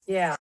Yeah.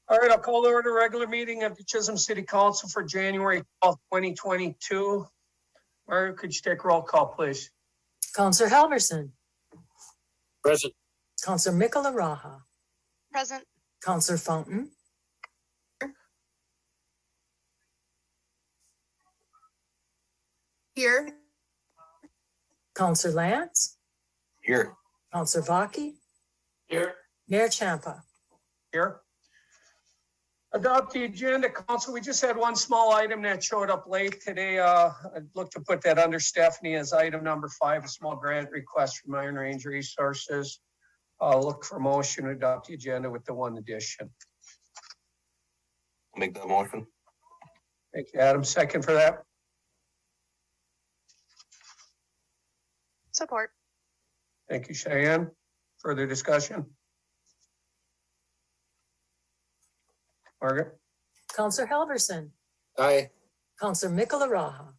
All right, I'll call to order regular meeting of the Chisholm City Council for January 12th, 2022. Mario, could you take roll call, please? Counselor Halverson. Present. Counselor Mikola Raha. Present. Counselor Fountain. Here. Counselor Lance. Here. Counselor Vaki. Here. Mayor Champa. Here. Adopt the agenda, Council. We just had one small item that showed up late today. I'd look to put that under Stephanie as item number 5, a small grant request from Iron Range Resources. I'll look for motion to adopt the agenda with the one addition. Make that motion. Thank you, Adam. Second for that. Support. Thank you, Cheyenne. Further discussion? Margaret? Counselor Halverson. Aye. Counselor Mikola Raha.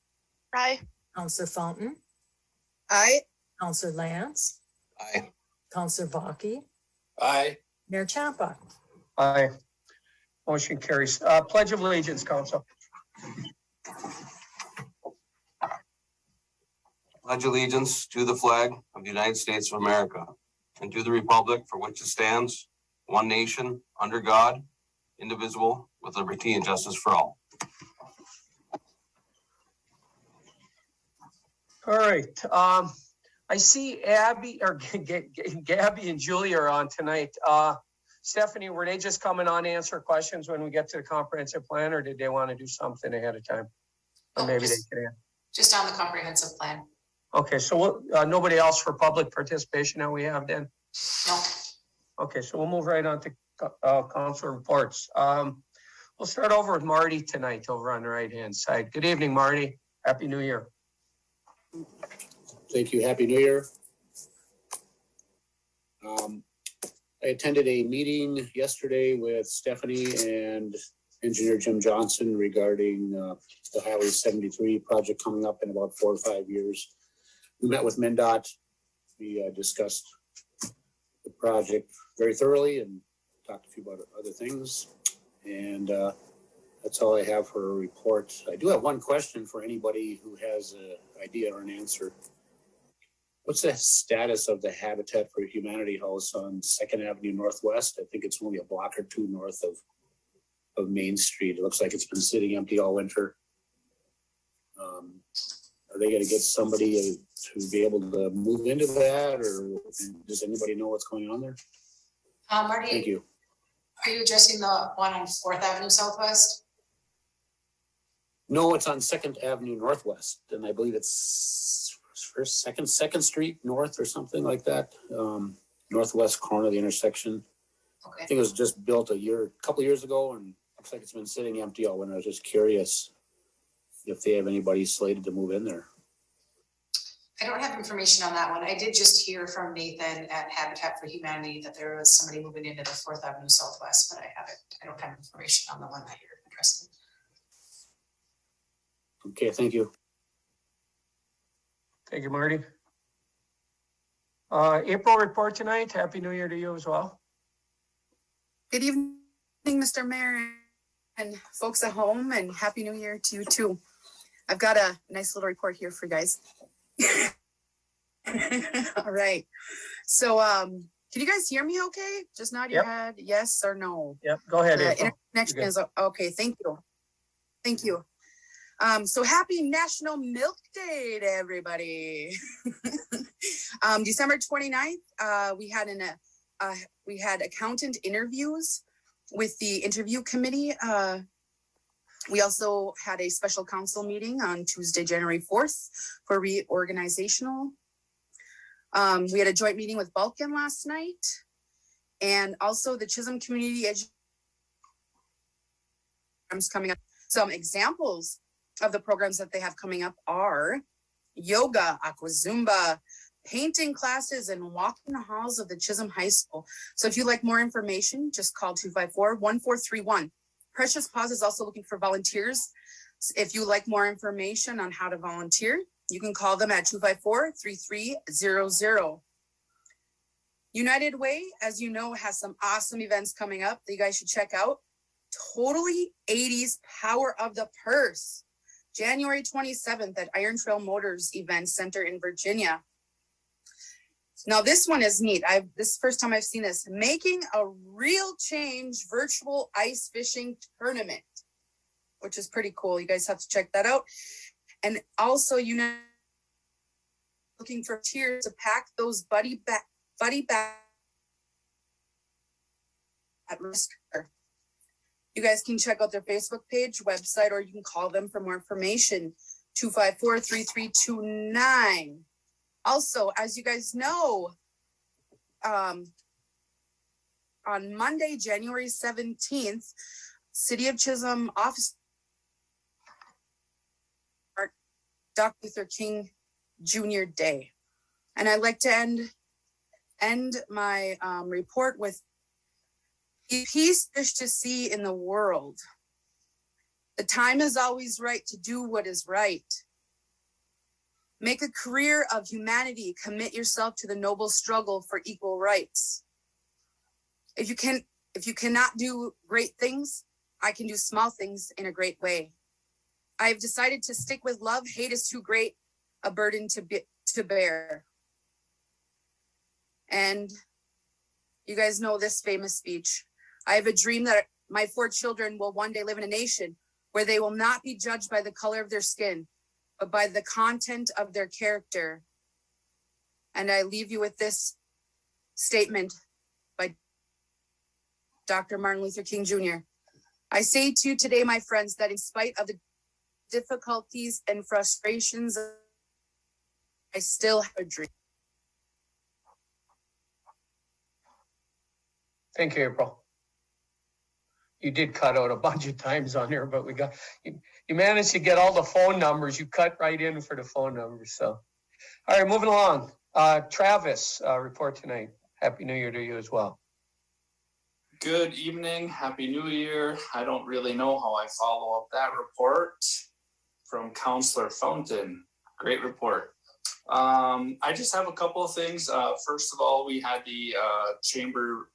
Aye. Counselor Fountain. Aye. Counselor Lance. Aye. Counselor Vaki. Aye. Mayor Champa. Aye. Motion carries. Pledge of Allegiance, Council. Pledge allegiance to the flag of the United States of America and to the republic for which it stands, one nation, under God, indivisible, with liberty and justice for all. All right. I see Abby or Gabby and Julie are on tonight. Stephanie, were they just coming on to answer questions when we get to the comprehensive plan, or did they want to do something ahead of time? Or maybe they can. Just on the comprehensive plan. Okay, so nobody else for public participation that we have then? No. Okay, so we'll move right on to council reports. We'll start over with Marty tonight over on the right-hand side. Good evening, Marty. Happy New Year. Thank you. Happy New Year. I attended a meeting yesterday with Stephanie and Engineer Jim Johnson regarding the Highway 73 project coming up in about 4 or 5 years. We met with MnDOT. We discussed the project very thoroughly and talked a few about other things. And that's all I have for a report. I do have one question for anybody who has an idea or an answer. What's the status of the Habitat for Humanity house on 2nd Avenue Northwest? I think it's only a block or two north of Main Street. It looks like it's been sitting empty all winter. Are they going to get somebody to be able to move into that, or does anybody know what's going on there? Marty, Thank you. are you addressing the one on 4th Avenue Southwest? No, it's on 2nd Avenue Northwest, and I believe it's second Street North or something like that. Northwest corner of the intersection. Okay. I think it was just built a couple years ago, and looks like it's been sitting empty all winter. I was just curious if they have anybody slated to move in there. I don't have information on that one. I did just hear from Nathan at Habitat for Humanity that there was somebody moving into the 4th Avenue Southwest, but I don't have information on the one that you're addressing. Okay, thank you. Thank you, Marty. April report tonight. Happy New Year to you as well. Good evening, Mr. Mayor and folks at home, and Happy New Year to you too. I've got a nice little report here for you guys. All right. So can you guys hear me okay? Just nod your head, yes or no. Yep, go ahead, April. Connection is okay. Thank you. Thank you. So happy National Milk Day to everybody. December 29th, we had accountant interviews with the interview committee. We also had a special council meeting on Tuesday, January 4th for reorganizational. We had a joint meeting with Balkan last night, and also the Chisholm Community programs coming up. Some examples of the programs that they have coming up are yoga, aqua Zumba, painting classes, and walking the halls of the Chisholm High School. So if you'd like more information, just call 254-1431. Precious Pause is also looking for volunteers. If you like more information on how to volunteer, you can call them at 254-3300. United Way, as you know, has some awesome events coming up that you guys should check out. Totally 80s Power of the Purse, January 27th at Iron Trail Motors Event Center in Virginia. Now this one is neat. This is the first time I've seen this. Making a Real Change virtual ice fishing tournament, which is pretty cool. You guys have to check that out. And also, you know, looking for volunteers to pack those buddy bags at risk. You guys can check out their Facebook page, website, or you can call them for more information, 254-3329. Also, as you guys know, on Monday, January 17th, City of Chisholm office, Dr. Luther King Jr. Day. And I'd like to end my report with peace wish to see in the world. The time is always right to do what is right. Make a career of humanity. Commit yourself to the noble struggle for equal rights. If you cannot do great things, I can do small things in a great way. I have decided to stick with love. Hate is too great a burden to bear. And you guys know this famous speech. I have a dream that my 4 children will one day live in a nation where they will not be judged by the color of their skin, but by the content of their character. And I leave you with this statement by Dr. Martin Luther King Jr. I say to you today, my friends, that in spite of the difficulties and frustrations of I still have a dream. Thank you, April. You did cut out a bunch of times on there, but you managed to get all the phone numbers. You cut right in for the phone numbers. So, all right, moving along. Travis, report tonight. Happy New Year to you as well. Good evening. Happy New Year. I don't really know how I follow up that report from Councillor Fountain. Great report. I just have a couple of things. First of all, we had the chamber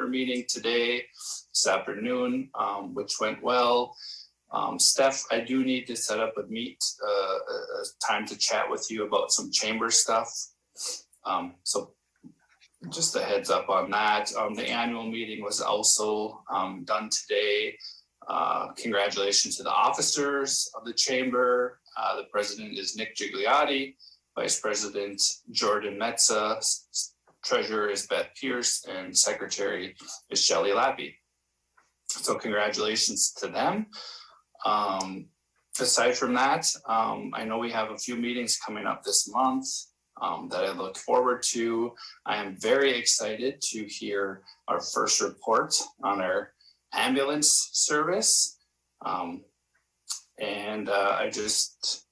meeting today, this afternoon, which went well. Steph, I do need to set up a time to chat with you about some chamber stuff. So just a heads up on that. The annual meeting was also done today. Congratulations to the officers of the chamber. The president is Nick Gigliotti, Vice President Jordan Metza, Treasurer is Beth Pierce, and Secretary is Shelley Lappy. So congratulations to them. Aside from that, I know we have a few meetings coming up this month that I look forward to. I am very excited to hear our first report on our ambulance service. And I just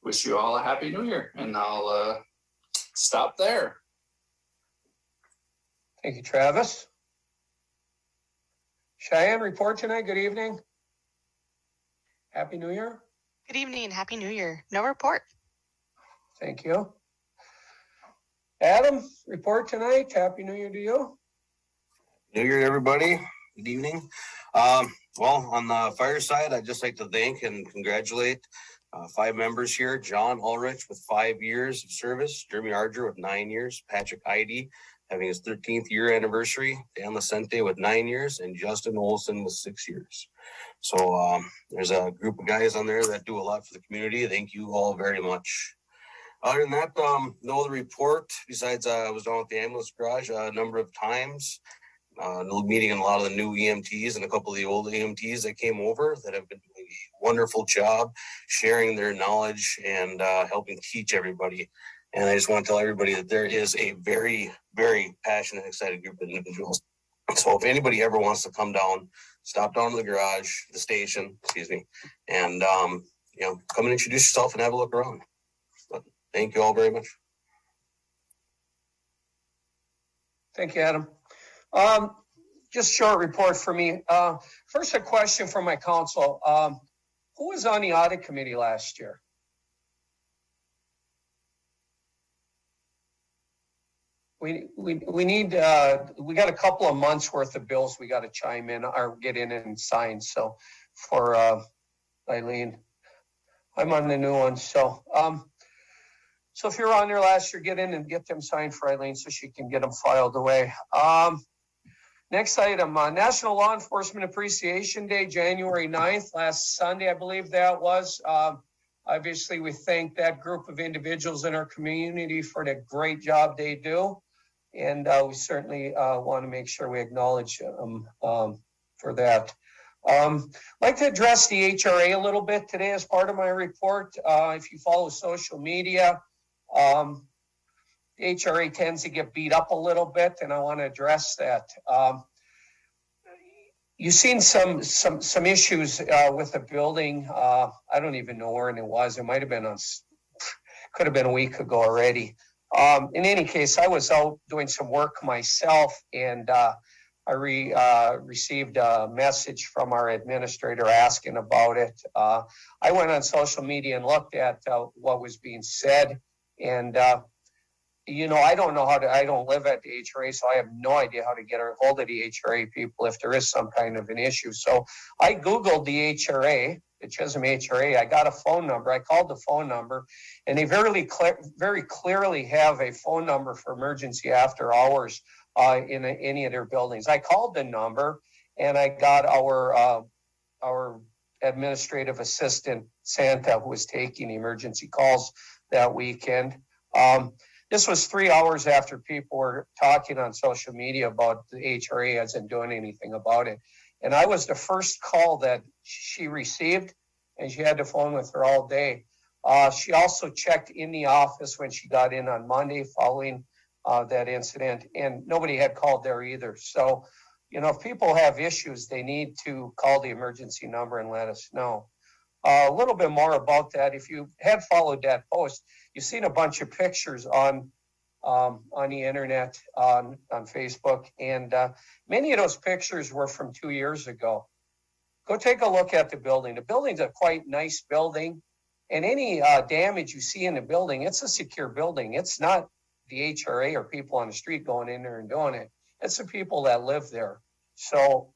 wish you all a happy new year, and I'll stop there. Thank you, Travis. Cheyenne, report tonight. Good evening. Happy New Year. Good evening. Happy New Year. No report. Thank you. Adam, report tonight. Happy New Year to you. New Year, everybody. Good evening. Well, on the fire side, I'd just like to thank and congratulate 5 members here. John Ulrich with 5 years of service, Jeremy Arger with 9 years, Patrick Heidi having his 13th year anniversary, Dan Lacente with 9 years, and Justin Olson with 6 years. So there's a group of guys on there that do a lot for the community. Thank you all very much. Other than that, no other report besides I was down at the ambulance garage a number of times. Meeting a lot of the new EMTs and a couple of the old EMTs that came over that have been doing a wonderful job sharing their knowledge and helping teach everybody. And I just want to tell everybody that there is a very, very passionate, excited group of individuals. So if anybody ever wants to come down, stop down to the garage, the station, and come and introduce yourself and have a look around. But thank you all very much. Thank you, Adam. Just short report for me. First, a question from my council. Who was on the audit committee last year? We got a couple of months worth of bills we got to chime in or get in and sign. So for Eileen, I'm on the new one. So if you're on there last year, get in and get them signed for Eileen so she can get them filed away. Next item, National Law Enforcement Appreciation Day, January 9th, last Sunday, I believe that was. Obviously, we thank that group of individuals in our community for the great job they do. And we certainly want to make sure we acknowledge them for that. I'd like to address the HRA a little bit today as part of my report. If you follow social media, the HRA tends to get beat up a little bit, and I want to address that. You've seen some issues with the building. I don't even know where it was. It might have been could have been a week ago already. In any case, I was out doing some work myself, and I received a message from our administrator asking about it. I went on social media and looked at what was being said, and I don't know I don't live at the HRA, so I have no idea how to get a hold of the HRA people if there is some kind of an issue. So I Googled the HRA, the Chisholm HRA. I got a phone number. I called the phone number, and they very clearly have a phone number for emergency after hours in any of their buildings. I called the number, and I got our administrative assistant, Santa, who was taking emergency calls that weekend. This was 3 hours after people were talking on social media about the HRA hasn't doing anything about it. And I was the first call that she received, and she had the phone with her all day. She also checked in the office when she got in on Monday following that incident, and nobody had called there either. So, if people have issues, they need to call the emergency number and let us know. A little bit more about that. If you had followed that post, you've seen a bunch of pictures on the internet, on Facebook, and many of those pictures were from 2 years ago. Go take a look at the building. The building's a quite nice building, and any damage you see in the building, it's a secure building. It's not the HRA or people on the street going in there and doing it. It's the people that live there. So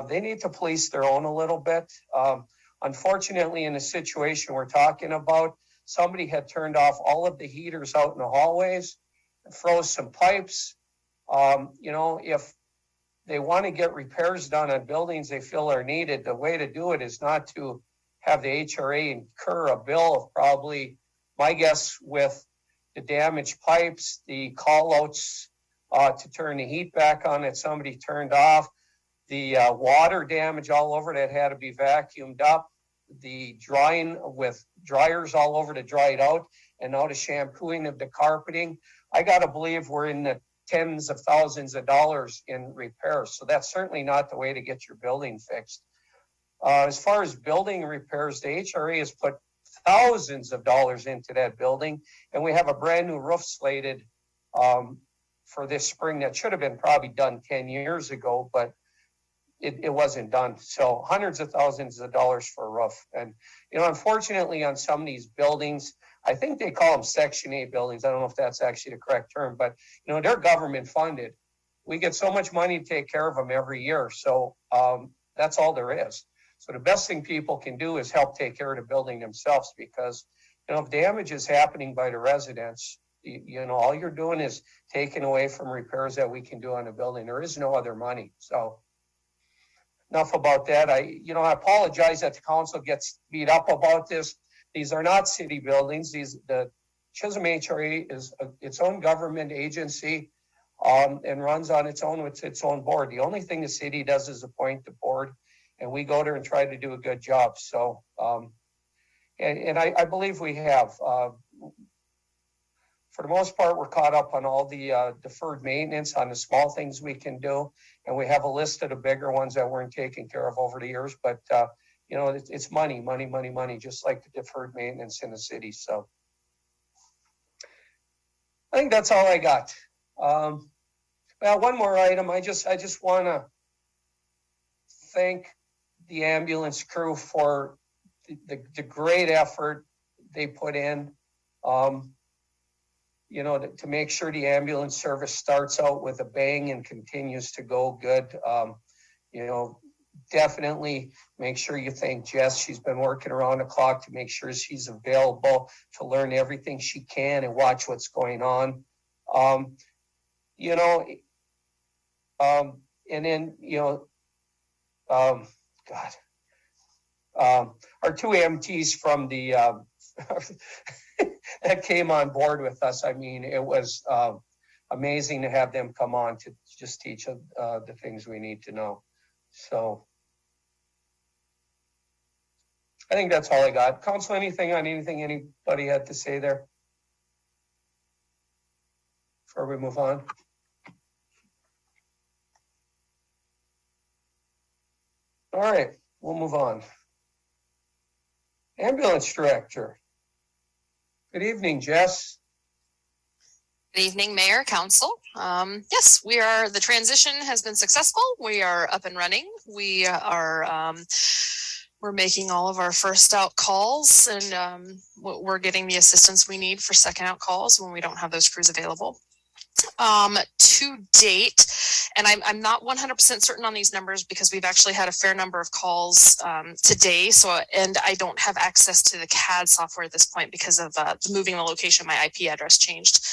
they need to police their own a little bit. Unfortunately, in the situation we're talking about, somebody had turned off all of the heaters out in the hallways, froze some pipes. If they want to get repairs done on buildings they feel are needed, the way to do it is not to have the HRA incur a bill of probably, my guess, with the damaged pipes, the call outs to turn the heat back on that somebody turned off, the water damage all over that had to be vacuumed up, the drying with dryers all over to dry it out, and now the shampooing of the carpeting. I got to believe we're in the tens of thousands of dollars in repairs. So that's certainly not the way to get your building fixed. As far as building repairs, the HRA has put thousands of dollars into that building, and we have a brand new roof slated for this spring that should have been probably done 10 years ago, but it wasn't done. So hundreds of thousands of dollars for a roof. And, unfortunately on some of these buildings, I think they call them Section 8 buildings. I don't know if that's actually the correct term, but, they're government funded. We get so much money to take care of them every year. So that's all there is. So the best thing people can do is help take care of the building themselves, because, if damage is happening by the residents, all you're doing is taking away from repairs that we can do on the building. There is no other money. So enough about that. I apologize that the council gets beat up about this. These are not city buildings. The Chisholm HRA is its own government agency and runs on its own with its own board. The only thing the city does is appoint the board, and we go there and try to do a good job. So, and I believe we have. For the most part, we're caught up on all the deferred maintenance on the small things we can do. And we have a list of the bigger ones that weren't taken care of over the years. But, it's money, just like the deferred maintenance in the city. So I think that's all I got. Well, one more item. I just want to thank the ambulance crew for the great effort they put in. To make sure the ambulance service starts out with a bang and continues to go good. Definitely make sure you thank Jess. She's been working around the clock to make sure she's available to learn everything she can and watch what's going on. And then, our two MTs from the that came on board with us. I mean, it was amazing to have them come on to just teach the things we need to know. So I think that's all I got. Council, anything anybody had to say there before we move on? All right, we'll move on. Ambulance director. Good evening, Jess. Good evening, Mayor, Council. Yes, the transition has been successful. We are up and running. We are, we're making all of our first out calls, and we're getting the assistance we need for second out calls when we don't have those crews available. To date, and I'm not 100% certain on these numbers because we've actually had a fair number of calls today. And I don't have access to the CAD software at this point because of moving the location, my IP address changed.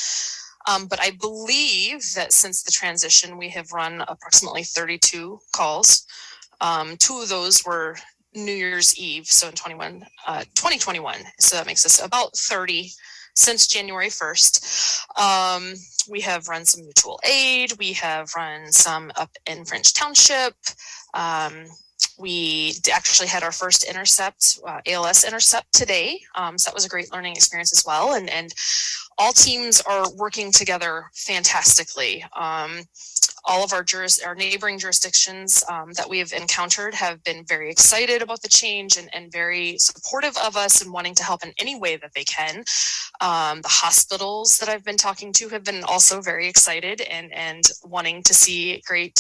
But I believe that since the transition, we have run approximately 32 calls. 2 of those were New Year's Eve, so in 2021. So that makes us about 30 since January 1st. We have run some mutual aid. We have run some up in French Township. We actually had our first intercept, ALS intercept today. So that was a great learning experience as well. And all teams are working together fantastically. All of our neighboring jurisdictions that we have encountered have been very excited about the change and very supportive of us and wanting to help in any way that they can. The hospitals that I've been talking to have been also very excited and wanting to see great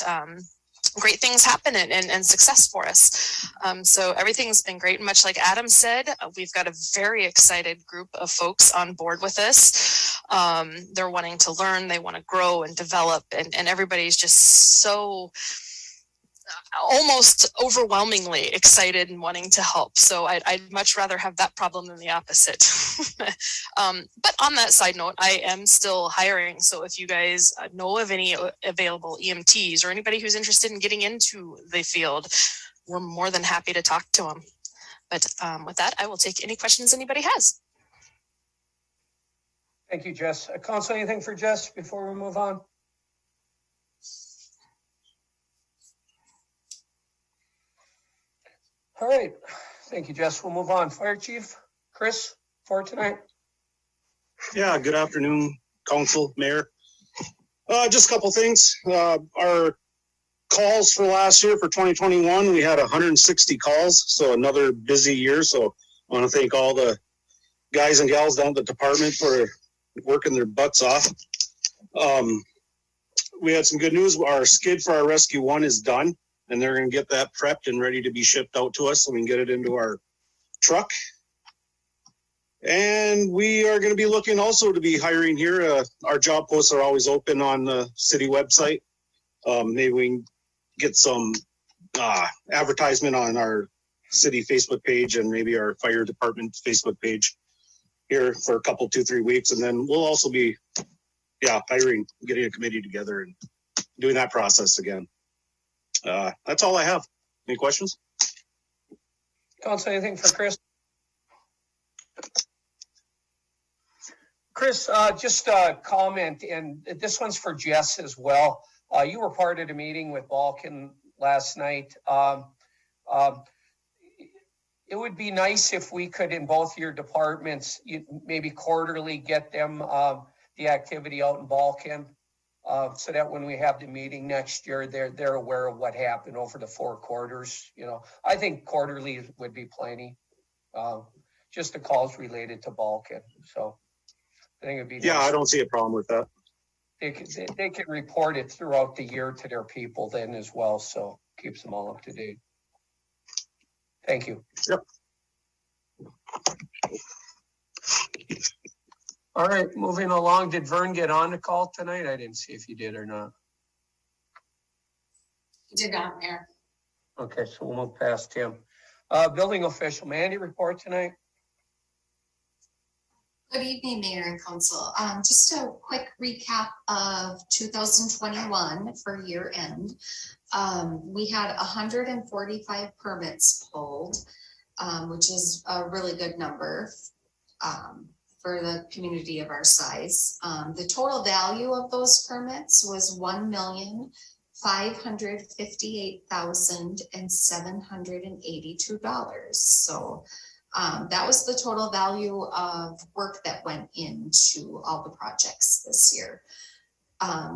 things happen and success for us. So everything's been great. Much like Adam said, we've got a very excited group of folks on board with us. They're wanting to learn, they want to grow and develop, and everybody's just so almost overwhelmingly excited and wanting to help. So I'd much rather have that problem than the opposite. But on that side note, I am still hiring. So if you guys know of any available EMTs or anybody who's interested in getting into the field, we're more than happy to talk to them. But with that, I will take any questions anybody has. Thank you, Jess. Council, anything for Jess before we move on? All right. Thank you, Jess. We'll move on. Fire Chief Chris for tonight. Yeah, good afternoon, Council, Mayor. Just a couple things. Our calls for last year for 2021, we had 160 calls, so another busy year. So I want to thank all the guys and gals down at the department for working their butts off. We had some good news. Our skid for our Rescue 1 is done, and they're going to get that prepped and ready to be shipped out to us so we can get it into our truck. And we are going to be looking also to be hiring here. Our job posts are always open on the city website. Maybe we can get some advertisement on our city Facebook page and maybe our fire department Facebook page here for a couple, 2-3 weeks. And then we'll also be, hiring, getting a committee together and doing that process again. That's all I have. Any questions? Council, anything for Chris? Chris, just a comment, and this one's for Jess as well. You were part of the meeting with Balkan last night. It would be nice if we could, in both your departments, maybe quarterly get them the activity out in Balkan, so that when we have the meeting next year, they're aware of what happened over the 4 quarters. I think quarterly would be plenty. Just the calls related to Balkan. So I think it'd be Yeah, nice. I don't see a problem with that. They can report it throughout the year to their people then as well, so keeps them all up to date. Thank you. Yep. All right, moving along. Did Vern get on the call tonight? I didn't see if he did or not. He did not, Mayor. Okay, so we'll move past him. Building official, Mandy, report tonight. Good evening, Mayor and Council. Just a quick recap of 2021 for year end. We had 145 permits pulled, which is a really good number for the community of our size. The total value of those permits was $1,558,782. So that was the total value of work that went into all the projects this year.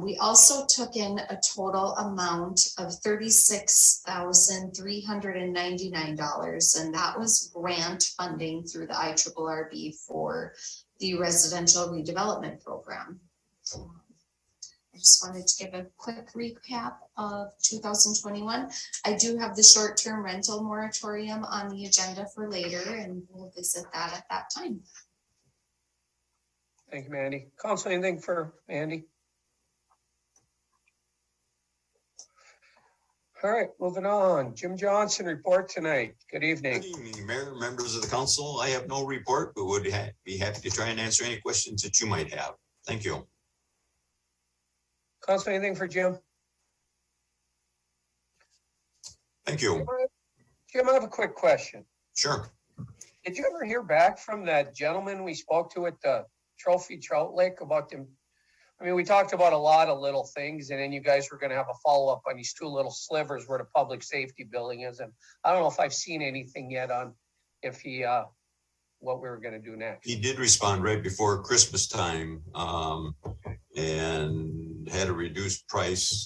We also took in a total amount of $36,399, and that was grant funding through the IRRB for the residential redevelopment program. I just wanted to give a quick recap of 2021. I do have the short-term rental moratorium on the agenda for later, and we'll visit that at that time. Thank you, Mandy. Council, anything for Mandy? All right, moving on. Jim Johnson, report tonight. Good evening. Good evening, Mayor, members of the council. I have no report, but would be happy to try and answer any questions that you might have. Thank you. Council, anything for Jim? Thank you. Jim, I have a quick question. Sure. Did you ever hear back from that gentleman we spoke to at the Trophy Trout Lake about them I mean, we talked about a lot of little things, and then you guys were gonna have a follow-up on these two little slivers where the public safety building is, and I don't know if I've seen anything yet on if he, what we were gonna do next. He did respond right before Christmas time, and had a reduced price,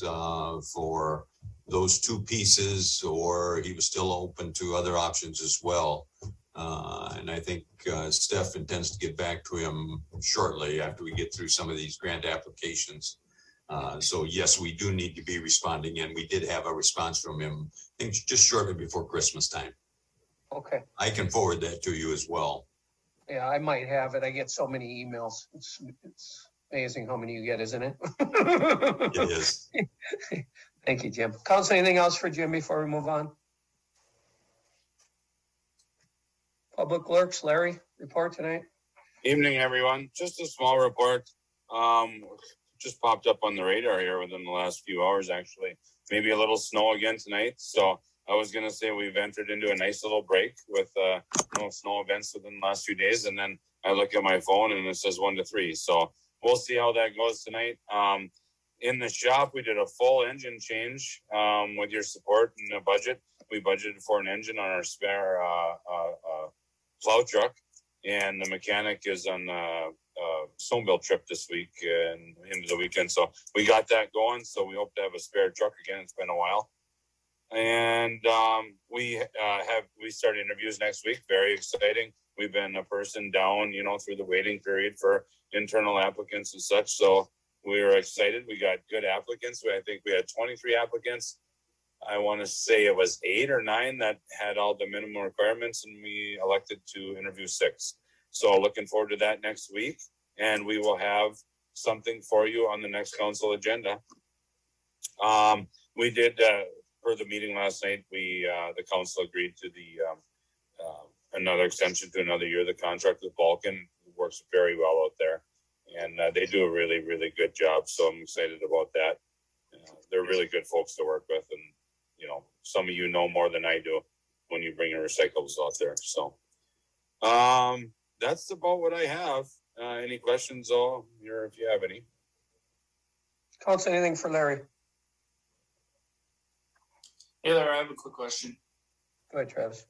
for those two pieces, or he was still open to other options as well. And I think, Steph intends to get back to him shortly after we get through some of these grant applications. So yes, we do need to be responding, and we did have a response from him, I think just shortly before Christmas time. Okay, I can forward that to you as well. yeah, I might have it. I get so many emails. It's amazing how many you get, isn't it? It is. Thank you, Jim. Council, anything else for Jim before we move on? Public Works, Larry, report tonight. Evening, everyone. Just a small report. Just popped up on the radar here within the last few hours, actually. Maybe a little snow again tonight. So I was going to say we've entered into a nice little break with no snow events within the last few days. And then I look at my phone and it says 1 to 3. So we'll see how that goes tonight. In the shop, we did a full engine change with your support and the budget. We budgeted for an engine on our spare plow truck, and the mechanic is on the snowmobile trip this week and into the weekend. So we got that going. So we hope to have a spare truck again. It's been a while. And we start interviews next week. Very exciting. We've been a person down, through the waiting period for internal applicants and such. So we were excited. We got good applicants. I think we had 23 applicants. I want to say it was 8 or 9 that had all the minimum requirements, and we elected to interview 6. So looking forward to that next week, and we will have something for you on the next council agenda. We did, for the meeting last night, the council agreed to another extension to another year. The contract with Balkan works very well out there, and they do a really, really good job. So I'm excited about that. They're really good folks to work with, and some of you know more than I do when you bring your recyclables out there. So that's about what I have. Any questions, though, here if you have any? Council, anything for Larry? Hey there, I have a quick question. Go ahead, Travis.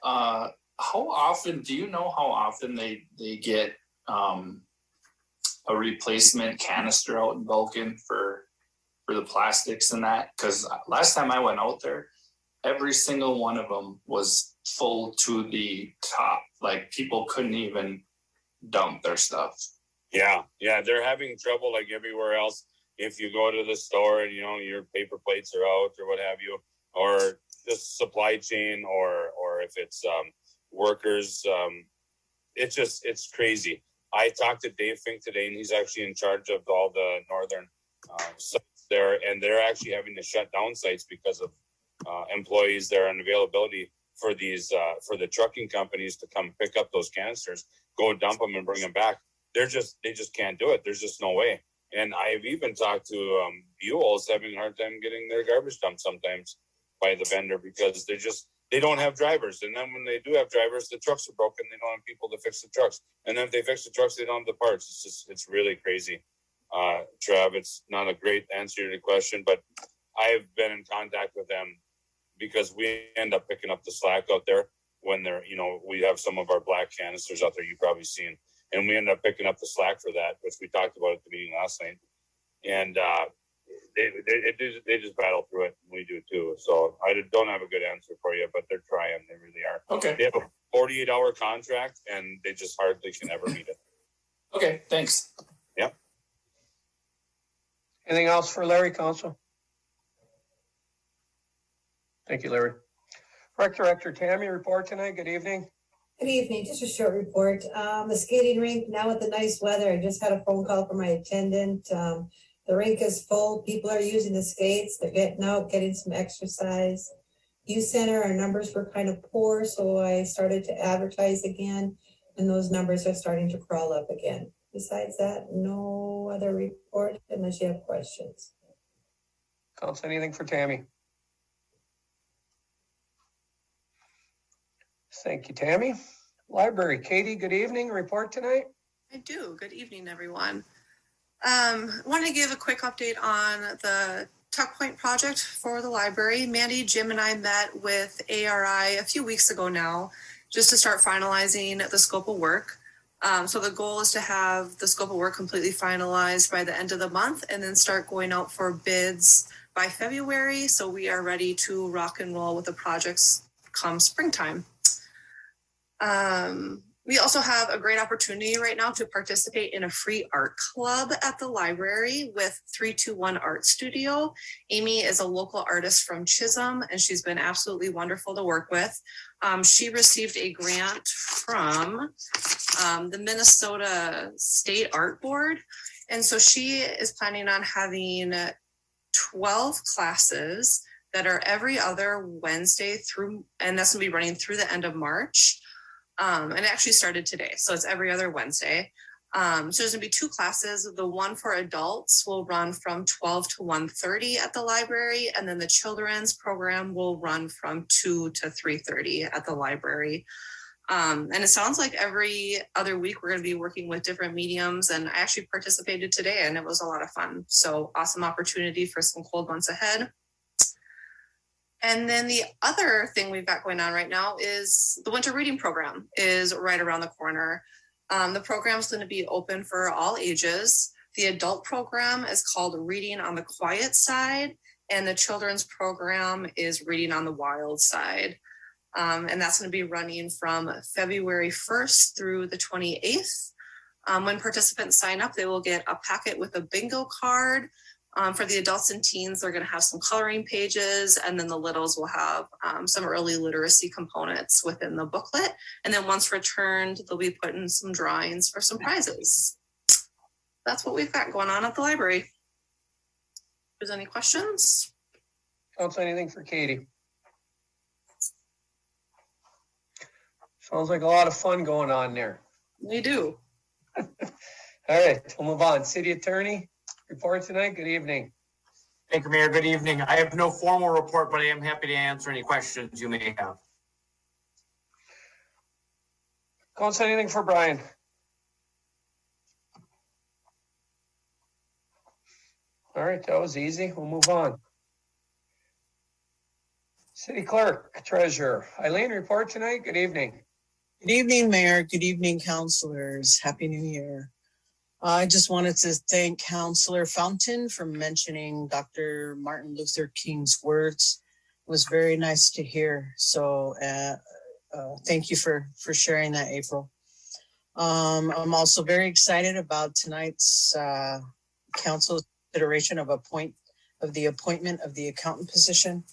How often, do you know how often they get a replacement canister out in Vulcan for the plastics and that? Because last time I went out there, every single one of them was full to the top. Like people couldn't even dump their stuff. Yeah, they're having trouble like everywhere else. If you go to the store and your paper plates are out or what have you, or the supply chain, or if it's workers, it's crazy. I talked to Dave Fink today, and he's actually in charge of all the northern sites there, and they're actually having to shut down sites because of employees there and availability for these for the trucking companies to come pick up those canisters, go dump them, and bring them back. They just can't do it. There's just no way. And I've even talked to Buell's having a hard time getting their garbage dumped sometimes by the vendor because they don't have drivers. And then when they do have drivers, the trucks are broken. They don't have people to fix the trucks. And then if they fix the trucks, they don't have the parts. It's really crazy. Trav, it's not a great answer to the question, but I've been in contact with them because we end up picking up the slack out there when we have some of our black canisters out there you've probably seen. And we end up picking up the slack for that, which we talked about at the meeting last night. And they just battle through it. We do too. So I don't have a good answer for you, but they're trying. They really are. Okay. They have a 48-hour contract, and they just hardly can ever meet it. Okay, thanks. Yep. Anything else for Larry, Council? Thank you, Larry. Rec Director Tammy, report tonight. Good evening. Good evening. Just a short report. The skating rink, now with the nice weather, I just had a phone call from my attendant. The rink is full. People are using the skates. They're getting out, getting some exercise. Youth Center, our numbers were kind of poor, so I started to advertise again, and those numbers are starting to crawl up again. Besides that, no other report unless you have questions. Council, anything for Tammy? Thank you, Tammy. Library, Katie, good evening. Report tonight. I do. Good evening, everyone. Want to give a quick update on the Tuck Point project for the library. Mandy, Jim, and I met with ARI a few weeks ago now, just to start finalizing the scope of work. So the goal is to have the scope of work completely finalized by the end of the month and then start going out for bids by February. So we are ready to rock and roll with the projects come springtime. We also have a great opportunity right now to participate in a free art club at the library with 321 Art Studio. Amy is a local artist from Chisholm, and she's been absolutely wonderful to work with. She received a grant from the Minnesota State Art Board. And so she is planning on having 12 classes that are every other Wednesday through, and that's gonna be running through the end of March. And it actually started today, so it's every other Wednesday. So there's gonna be 2 classes. The one for adults will run from 12 to 1:30 at the library, and then the children's program will run from 2 to 3:30 at the library. And it sounds like every other week we're gonna be working with different mediums, and I actually participated today and it was a lot of fun. So awesome opportunity for some cold months ahead. And then the other thing we've got going on right now is the winter reading program is right around the corner. The program is going to be open for all ages. The adult program is called Reading on the Quiet Side, and the children's program is Reading on the Wild Side. And that's going to be running from February 1st through the 28th. When participants sign up, they will get a packet with a bingo card. For the adults and teens, they're going to have some coloring pages, and then the littles will have some early literacy components within the booklet. And then once returned, they'll be put in some drawings for some prizes. That's what we've got going on at the library. If there's any questions? Council, anything for Katie? Sounds like a lot of fun going on there. We do. All right, we'll move on. City Attorney, report tonight. Good evening. Thank you, Mayor. Good evening. I have no formal report, but I am happy to answer any questions you may have. Council, anything for Brian? All right, that was easy. We'll move on. City Clerk, Treasurer. Eileen, report tonight. Good evening. Good evening, Mayor. Good evening, councilors. Happy New Year. I just wanted to thank Councilor Fountain for mentioning Dr. Martin Luther King's words. It was very nice to hear. So thank you for sharing that, April. I'm also very excited about tonight's council consideration of the appointment of the accountant position.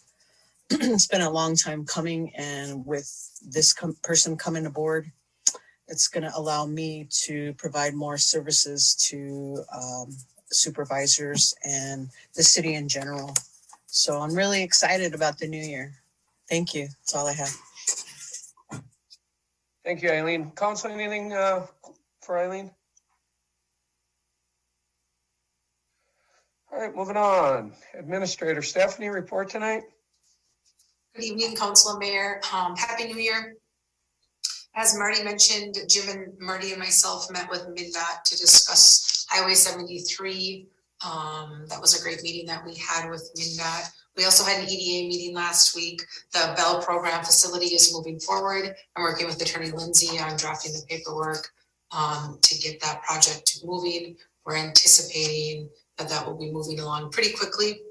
It's been a long time coming, and with this person coming aboard, it's going to allow me to provide more services to supervisors and the city in general. So I'm really excited about the new year. Thank you. That's all I have. Thank you, Eileen. Council, anything for Eileen? All right, moving on. Administrator Stephanie, report tonight. Good evening, Council and Mayor. Happy New Year. As Marty mentioned, Jim and Marty and myself met with MnDOT to discuss Highway 73. That was a great meeting that we had with MnDOT. We also had an EDA meeting last week. The Bell program facility is moving forward. I'm working with Attorney Lindsay on drafting the paperwork to get that project moving. We're anticipating that will be moving along pretty quickly.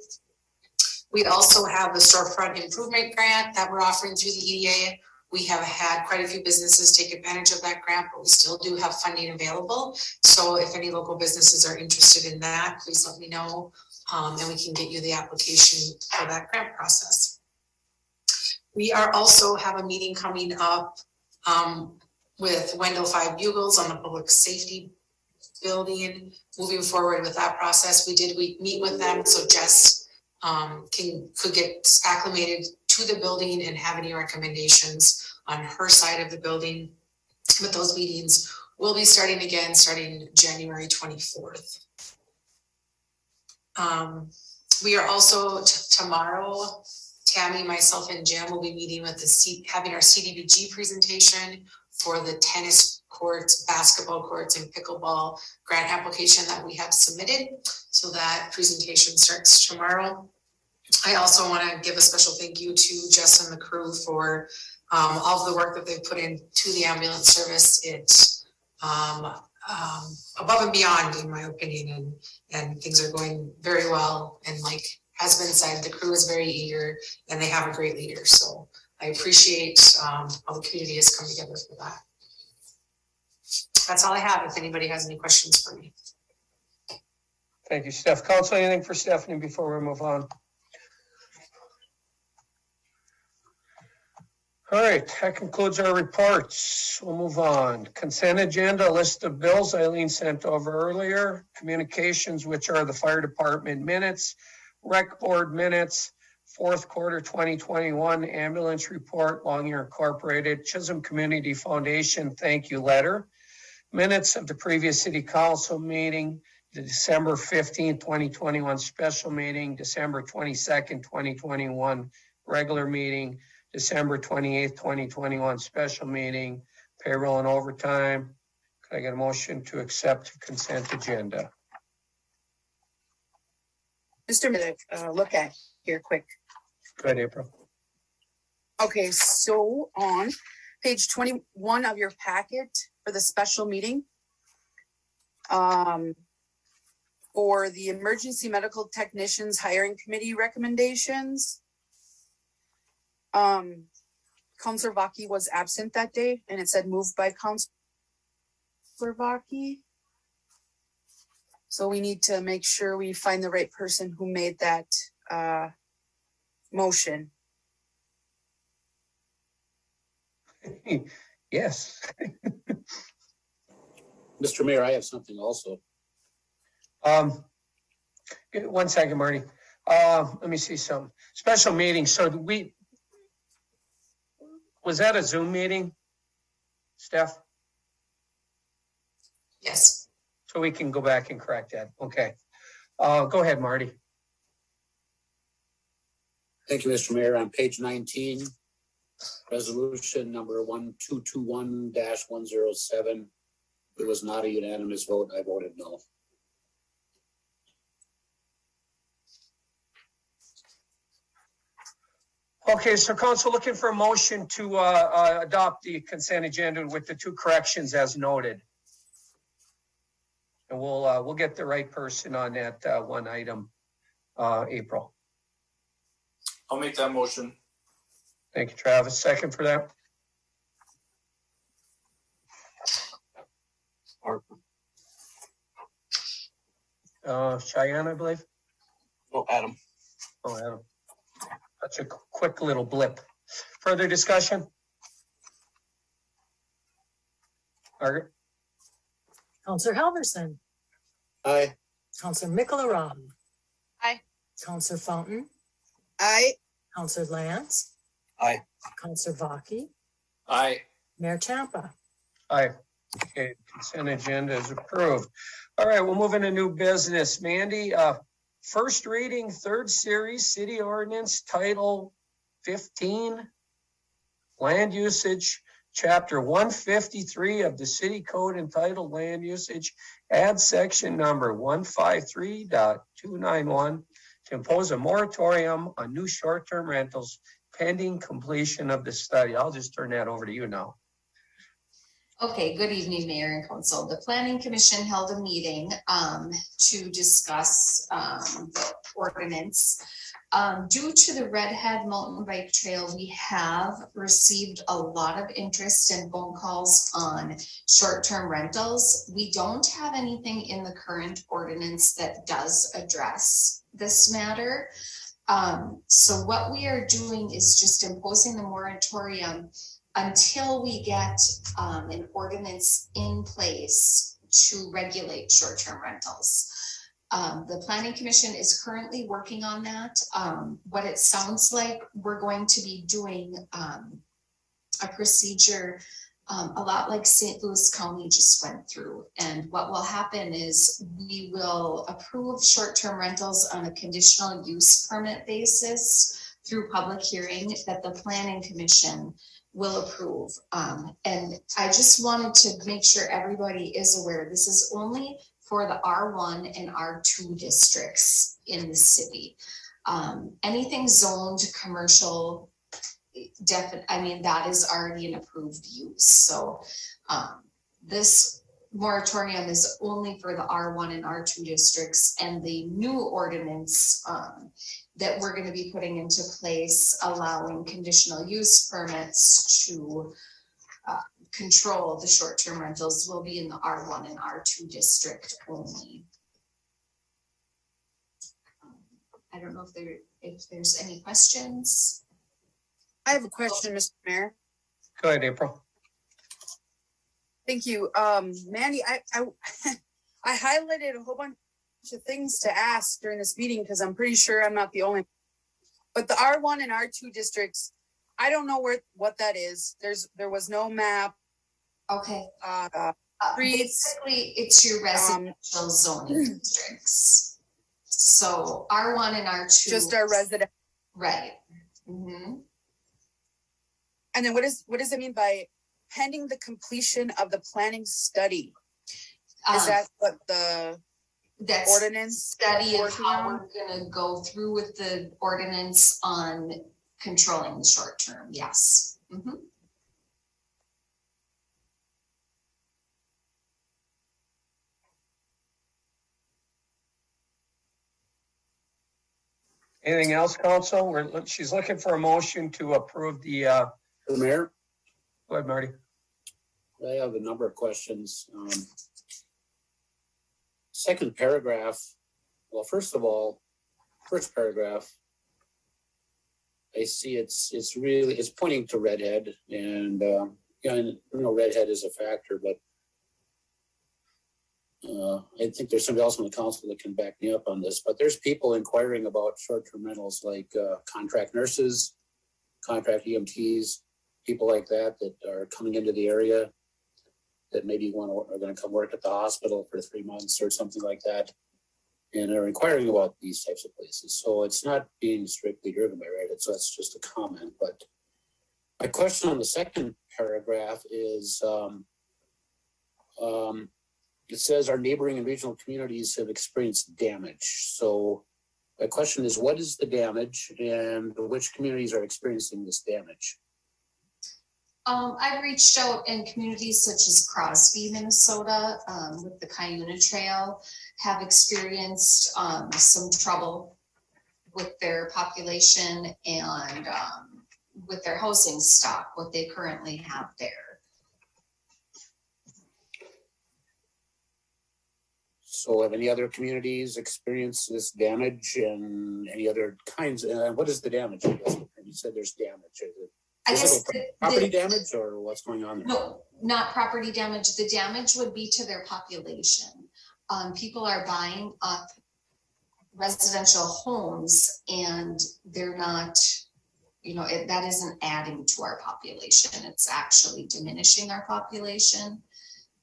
We also have the storefront improvement grant that we're offering through the EDA. We have had quite a few businesses take advantage of that grant, but we still do have funding available. So if any local businesses are interested in that, please let me know, and we can get you the application for that grant process. We are also have a meeting coming up with Wendell 5 Bugles on the public safety building, moving forward with that process. We meet with them, so Jess could get acclimated to the building and have any recommendations on her side of the building. But those meetings will be starting again, starting January 24th. We are also tomorrow, Tammy, myself, and Jim will be meeting with having our CDBG presentation for the tennis courts, basketball courts, and pickleball grant application that we have submitted. So that presentation starts tomorrow. I also want to give a special thank you to Jess and the crew for all of the work that they've put into the ambulance service. It's above and beyond, in my opinion, and things are going very well. And like has been said, the crew is very eager and they have a great leader. So I appreciate how the community has come together for that. That's all I have. If anybody has any questions for me. Thank you, Steph. Council, anything for Stephanie before we move on? All right, that concludes our reports. We'll move on. Consent agenda, list of bills Eileen sent over earlier, communications, which are the fire department minutes, rec board minutes, fourth quarter 2021 ambulance report, Longyear Incorporated, Chisholm Community Foundation thank you letter, minutes of the previous city council meeting, the December 15th, 2021 special meeting, December 22nd, 2021 regular meeting, December 28th, 2021 special meeting, payroll and overtime. Could I get a motion to accept consent agenda? Mr. Milik, look at here quick. Go ahead, April. Okay, so on page 21 of your packet for the special meeting, for the emergency medical technicians hiring committee recommendations, Counselor Vaki was absent that day, and it said moved by Counselor Vaki. So we need to make sure we find the right person who made that motion. Yes. Mr. Mayor, I have something also. 1 second, Marty. Let me see some special meeting. So was that a Zoom meeting, Steph? Yes. So we can go back and correct that. Okay. Go ahead, Marty. Thank you, Mr. Mayor. On page 19, resolution number 1221-107. It was not a unanimous vote. I voted no. Okay, so council looking for a motion to adopt the consent agenda with the two corrections as noted. And we'll get the right person on that one item, April. I'll make that motion. Thank you, Travis. Second for that. Cheyenne, I believe. Oh, Adam. Oh, Adam. That's a quick little blip. Further discussion? Margaret? Counselor Halverson, Aye. Counselor Mickelaraden. Aye. Counselor Fountain, Aye. Counselor Lance. Aye. Counselor Vaki, Aye. Mayor Champa. Aye. Okay, consent agenda is approved. All right, we'll move into new business. Mandy, first reading, third series, city ordinance, title 15, land usage, chapter 153 of the city code entitled land usage, add section number 153.291 to impose a moratorium on new short-term rentals pending completion of the study. I'll just turn that over to you now. Okay, good evening, Mayor and Council. The Planning Commission held a meeting to discuss the ordinance. Due to the Redhead Mountain Bike Trail, we have received a lot of interest and phone calls on short-term rentals. We don't have anything in the current ordinance that does address this matter. So what we are doing is just imposing the moratorium until we get an ordinance in place to regulate short-term rentals. The Planning Commission is currently working on that. What it sounds like we're going to be doing a procedure a lot like St. Louis County just went through. And what will happen is we will approve short-term rentals on a conditional use permit basis through public hearing that the Planning Commission will approve. And I just wanted to make sure everybody is aware, this is only for the R1 and R2 districts in the city. Anything zoned commercial, I mean, that is already an approved use. So this moratorium is only for the R1 and R2 districts, and the new ordinance that we're going to be putting into place allowing conditional use permits to control the short-term rentals will be in the R1 and R2 district only. I don't know if there's any questions. I have a question, Mr. Mayor. Go ahead, April. Thank you. Mandy, I highlighted a whole bunch of things to ask during this meeting because I'm pretty sure I'm not the only. But the R1 and R2 districts, I don't know what that is. There was no map. Okay. Streets. Basically, it's your residential zoning districts. So R1 and R2. Just our resident. Right. Mm-hmm. And then what does it mean by pending the completion of the planning study? Is that what the ordinance study of how we're gonna go through with the ordinance on controlling the short term? Yes. Mm-hmm. Anything else, council? She's looking for a motion to approve the. Mayor? Go ahead, Marty. I have a number of questions. Second paragraph. Well, first of all, first paragraph. I see it's pointing to Redhead, and Redhead is a factor, but I think there's somebody else on the council that can back me up on this. But there's people inquiring about short-term rentals, like contract nurses, contract EMTs, people like that are coming into the area that maybe are going to come work at the hospital for 3 months or something like that, and are inquiring about these types of places. So it's not being strictly driven by Reddit, so that's just a comment. But my question on the second paragraph is, it says our neighboring and regional communities have experienced damage. So my question is, what is the damage and which communities are experiencing this damage? I've reached out in communities such as Crosby, Minnesota, with the Cuyuna Trail, have experienced some trouble with their population and with their housing stock, what they currently have there. So have any other communities experienced this damage and any other kinds? What is the damage? I guess you said there's damage. Is it property damage or what's going on there? No, not property damage. The damage would be to their population. People are buying up residential homes and they're not, that isn't adding to our population. It's actually diminishing our population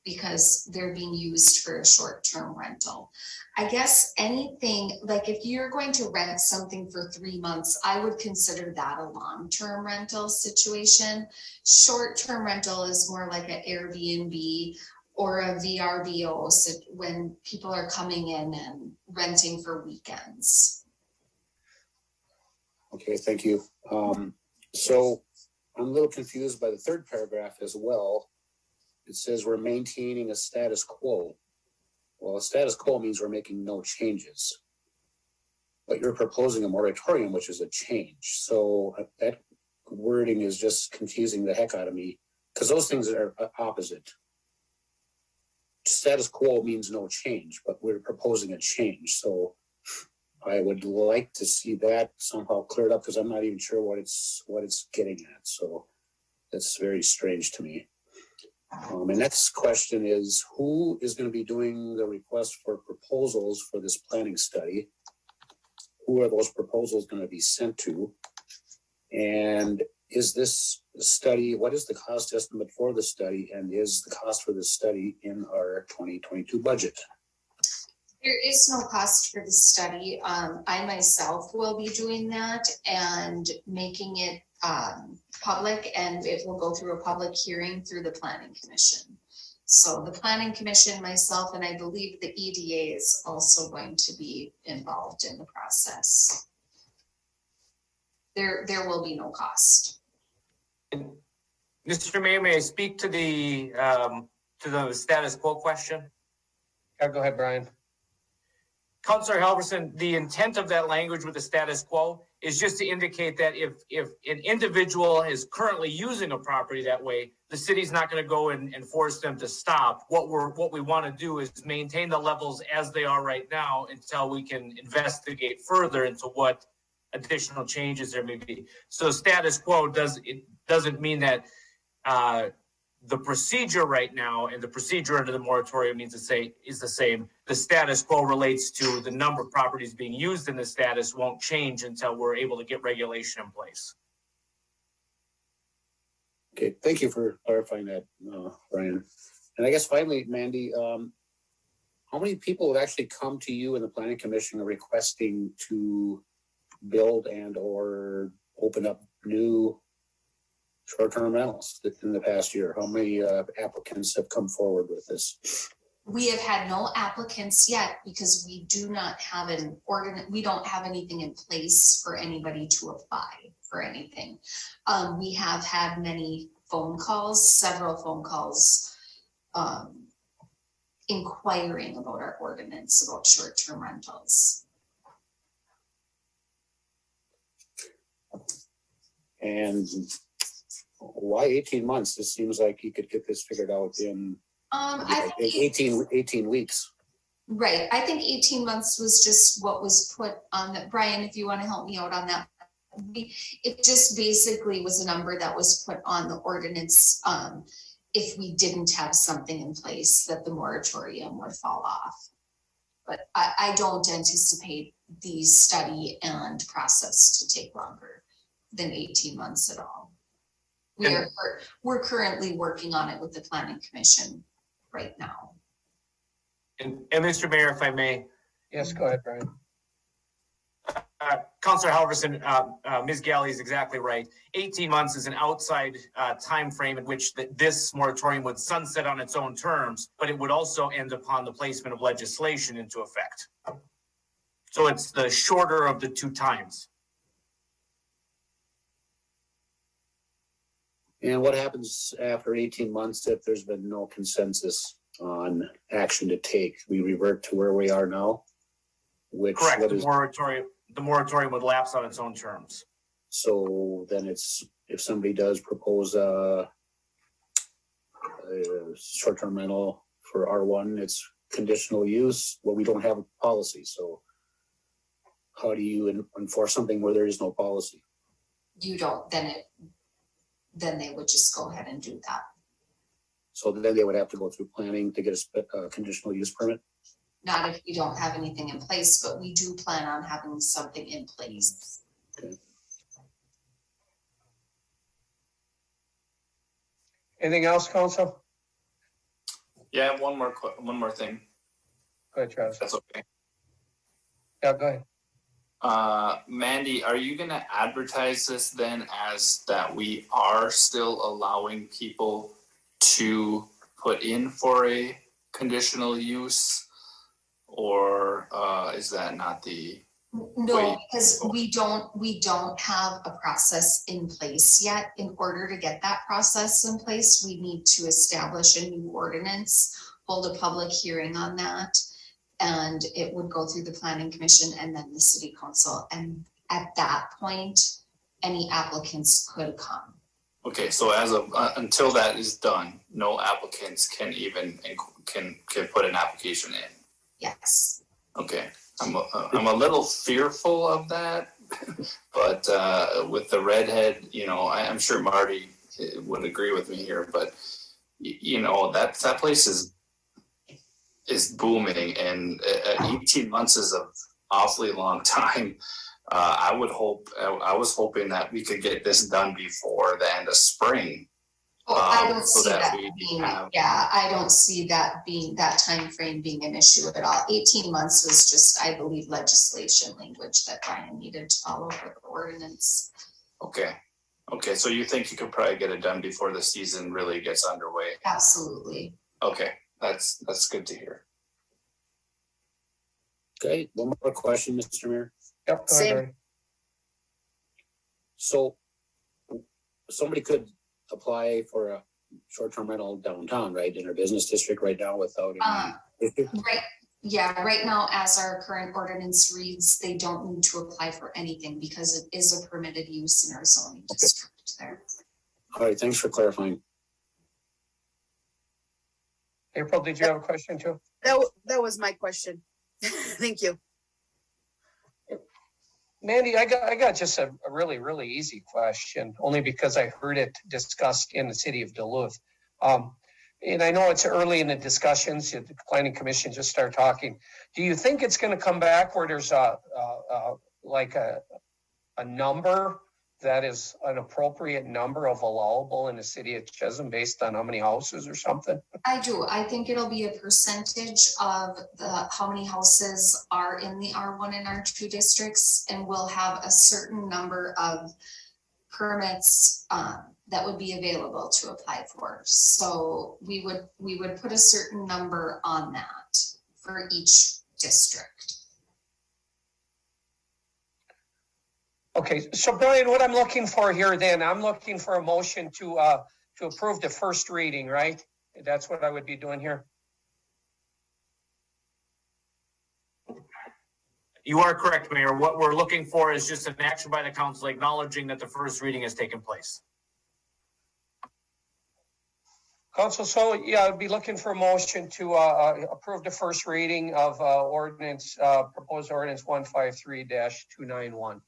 because they're being used for a short-term rental. I guess anything, like if you're going to rent something for 3 months, I would consider that a long-term rental situation. Short-term rental is more like an Airbnb or a VRBO, so when people are coming in and renting for weekends. Okay, thank you. So I'm a little confused by the third paragraph as well. It says we're maintaining a status quo. Well, a status quo means we're making no changes. But you're proposing a moratorium, which is a change. So that wording is just confusing the heck out of me because those things are opposite. Status quo means no change, but we're proposing a change. So I would like to see that somehow cleared up because I'm not even sure what it's getting at. So that's very strange to me. My next question is, who is going to be doing the request for proposals for this planning study? Who are those proposals going to be sent to? And is this study, what is the cost estimate for the study? And is the cost for the study in our 2022 budget? There is no cost for the study. I myself will be doing that and making it public, and it will go through a public hearing through the planning commission. So the planning commission, myself, and I believe the EDA is also going to be involved in the process. There will be no cost. Mr. Mayor, may I speak to the status quo question? Yeah, go ahead, Brian. Councilor Halverson, the intent of that language with the status quo is just to indicate that if an individual is currently using a property that way, the city's not going to go and force them to stop. What we want to do is maintain the levels as they are right now until we can investigate further into what additional changes there may be. So status quo doesn't mean that the procedure right now and the procedure under the moratorium is the same. The status quo relates to the number of properties being used in the status won't change until we're able to get regulation in place. Okay, thank you for clarifying that, Brian. And I guess finally, Mandy, how many people have actually come to you in the planning commission requesting to build and or open up new short-term rentals in the past year? How many applicants have come forward with this? We have had no applicants yet because we do not have we don't have anything in place for anybody to apply for anything. We have had many phone calls, several phone calls, inquiring about our ordinance about short-term rentals. And why 18 months? This seems like you could get this figured out in I think 18 weeks. Right. I think 18 months was just what was put on that. Brian, if you want to help me out on that. It just basically was a number that was put on the ordinance if we didn't have something in place that the moratorium would fall off. But I don't anticipate the study and process to take longer than 18 months at all. We're currently working on it with the planning commission right now. And Mr. Mayor, if I may. Yes, go ahead, Brian. Councilor Halverson, Ms. Galley is exactly right. 18 months is an outside time frame in which this moratorium would sunset on its own terms, but it would also end upon the placement of legislation into effect. So it's the shorter of the two times. And what happens after 18 months if there's been no consensus on action to take? We revert to where we are now? Correct. The moratorium would lapse on its own terms. So then it's, if somebody does propose a short-term rental for R1, it's conditional use. Well, we don't have a policy. So how do you enforce something where there is no policy? You don't, then they would just go ahead and do that. So then they would have to go through planning to get a conditional use permit? Not if we don't have anything in place, but we do plan on having something in place. Okay. Anything else, Council? Yeah, one more thing. Go ahead, Travis. That's okay. Yeah, go ahead. Mandy, are you gonna advertise this then as that we are still allowing people to put in for a conditional use? Or is that not the No, way? because we don't have a process in place yet. In order to get that process in place, we need to establish a new ordinance, hold a public hearing on that, and it would go through the planning commission and then the city council. And at that point, any applicants could come. Okay, so as of until that is done, no applicants can even can put an application in. Yes. Okay, I'm a little fearful of that, but with the redhead, I'm sure Marty would agree with me here, but that place is booming, and 18 months is an awfully long time. I was hoping that we could get this done before the end of spring. Well, I don't see that being, I don't see that time frame being an issue at all. 18 months was just, I believe, legislation language that Brian needed to follow for the ordinance. Okay. Okay, so you think you could probably get it done before the season really gets underway? Absolutely. Okay, that's good to hear. Okay, one more question, Mr. Mayor. Yep, go ahead, Same. Ernie. So somebody could apply for a short-term rental downtown, right, in our business district right now without any issue? Right, yeah, right now, as our current ordinance reads, they don't need to apply for anything because it is a permitted use in our zoning district there. All right, thanks for clarifying. April, did you have a question too? That was my question. Thank you. Mandy, I got just a really, really easy question, only because I heard it discussed in the city of Duluth. And I know it's early in the discussions, the planning commission just started talking. Do you think it's gonna come back where there's like a number that is an appropriate number of allowable in the city of Chisholm based on how many houses or something? I do. I think it'll be a percentage of how many houses are in the R1 and R2 districts, and we'll have a certain number of permits that would be available to apply for. So we would put a certain number on that for each district. Okay, so Brian, what I'm looking for here then, I'm looking for a motion to approve the first reading, right? That's what I would be doing here. You are correct, Mayor. What we're looking for is just an action by the council acknowledging that the first reading has taken place. Council, so yeah, I'd be looking for a motion to approve the first reading of ordinance, proposed ordinance 153-291.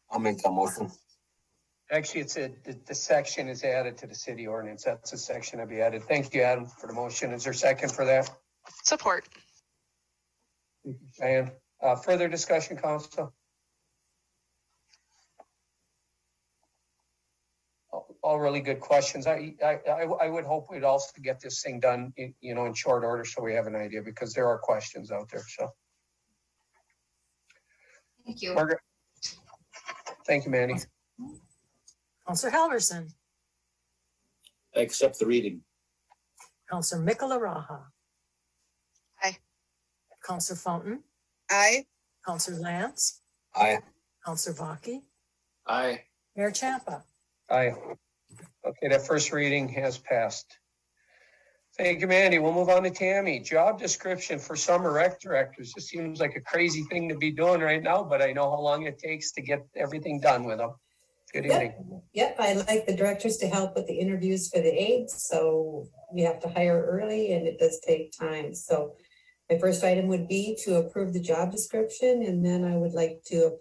I'll make that motion. Actually, it's the section is added to the city ordinance. That's a section to be added. Thank you, Adam, for the motion. Is there a second for that? Support. And further discussion, council? All really good questions. I would hope we'd also get this thing done, in short order, so we have an idea, because there are questions out there. So, Thank you. Margaret. Thank you, Mandy. Counselor Halverson, I accept the reading. Counselor Michalaraha. Aye. Counselor Fountain, Aye. Counselor Lance, Aye. Counselor Vaki, Aye. Mayor Champa. Aye. Okay, that first reading has passed. Thank you, Mandy. We'll move on to Tammy. Job description for summer rec directors. This seems like a crazy thing to be doing right now, but I know how long it takes to get everything done with them. Good evening. Yep, I like the directors to help with the interviews for the aides, so we have to hire early and it does take time. So my first item would be to approve the job description, and then I would like to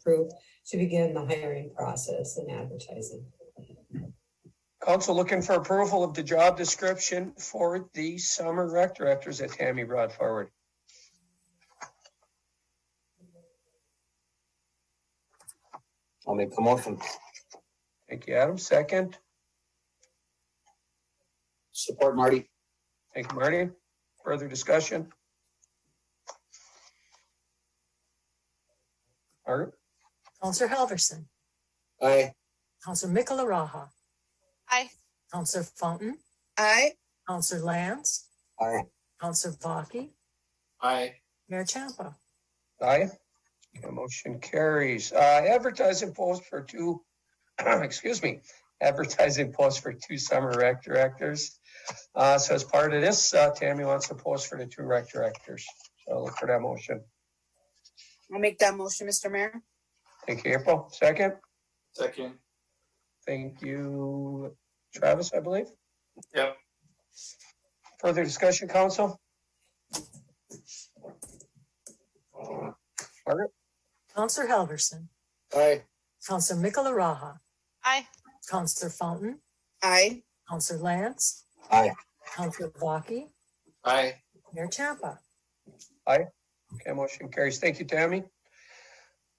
begin the hiring process and advertising. Council looking for approval of the job description for the summer rec directors that Tammy brought forward. I'll make the motion. Thank you, Adam. Second. Support, Marty. Thank you, Marty. Further discussion? Margaret? Counselor Halverson, Aye. Counselor Michalaraha, Aye. Counselor Fountain, Aye. Counselor Lance, Aye. Counselor Vaki, Aye. Mayor Champa. Aye. Okay, motion carries. Advertising post for two, advertising post for two summer rec directors. So as part of this, Tammy wants to post for the two rec directors. So I'll look for that motion. I'll make that motion, Mr. Mayor. Thank you, April. Second. Second. Thank you, Travis, I believe. Yep. Further discussion, council? Margaret? Counselor Halverson, Aye. Counselor Michalaraha, Aye. Counselor Fountain, Aye. Counselor Lance, Aye. Counselor Vaki, Aye. Mayor Champa. Aye. Okay, motion carries. Thank you, Tammy.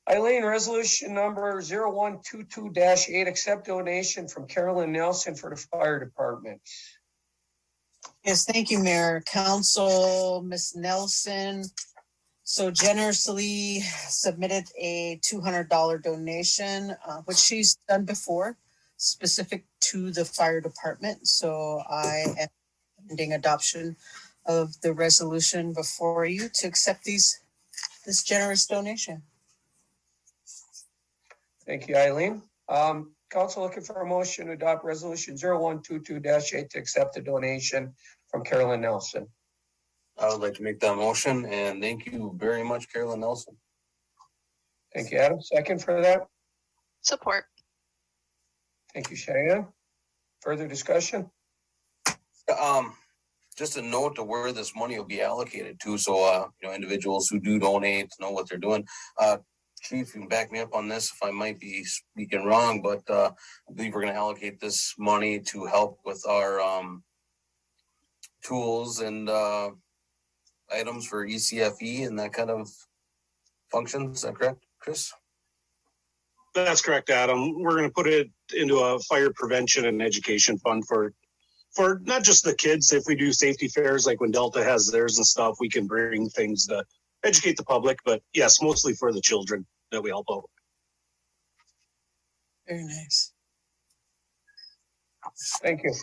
Eileen, resolution number 0122-8, accept donation from Carolyn Nelson for the fire department. Yes, thank you, Mayor. Council, Ms. Nelson so generously submitted a $200 donation, which she's done before, specific to the fire department. So I am recommending adoption of the resolution before you to accept this generous donation. Thank you, Eileen. Council looking for a motion to adopt resolution 0122-8 to accept the donation from Carolyn Nelson. I would like to make that motion and thank you very much, Carolyn Nelson. Thank you, Adam. Second for that. Support. Thank you, Cheyenne. Further discussion? Just a note to where this money will be allocated to, so individuals who do donate know what they're doing. Chief, you can back me up on this if I might be speaking wrong, but I believe we're going to allocate this money to help with our tools and items for ECFE and that kind of functions. Is that correct, Chris? That's correct, Adam. We're going to put it into a fire prevention and education fund for not just the kids. If we do safety fairs, like when Delta has theirs and stuff, we can bring things to educate the public, but yes, mostly for the children that we help out. Very nice. Thank you.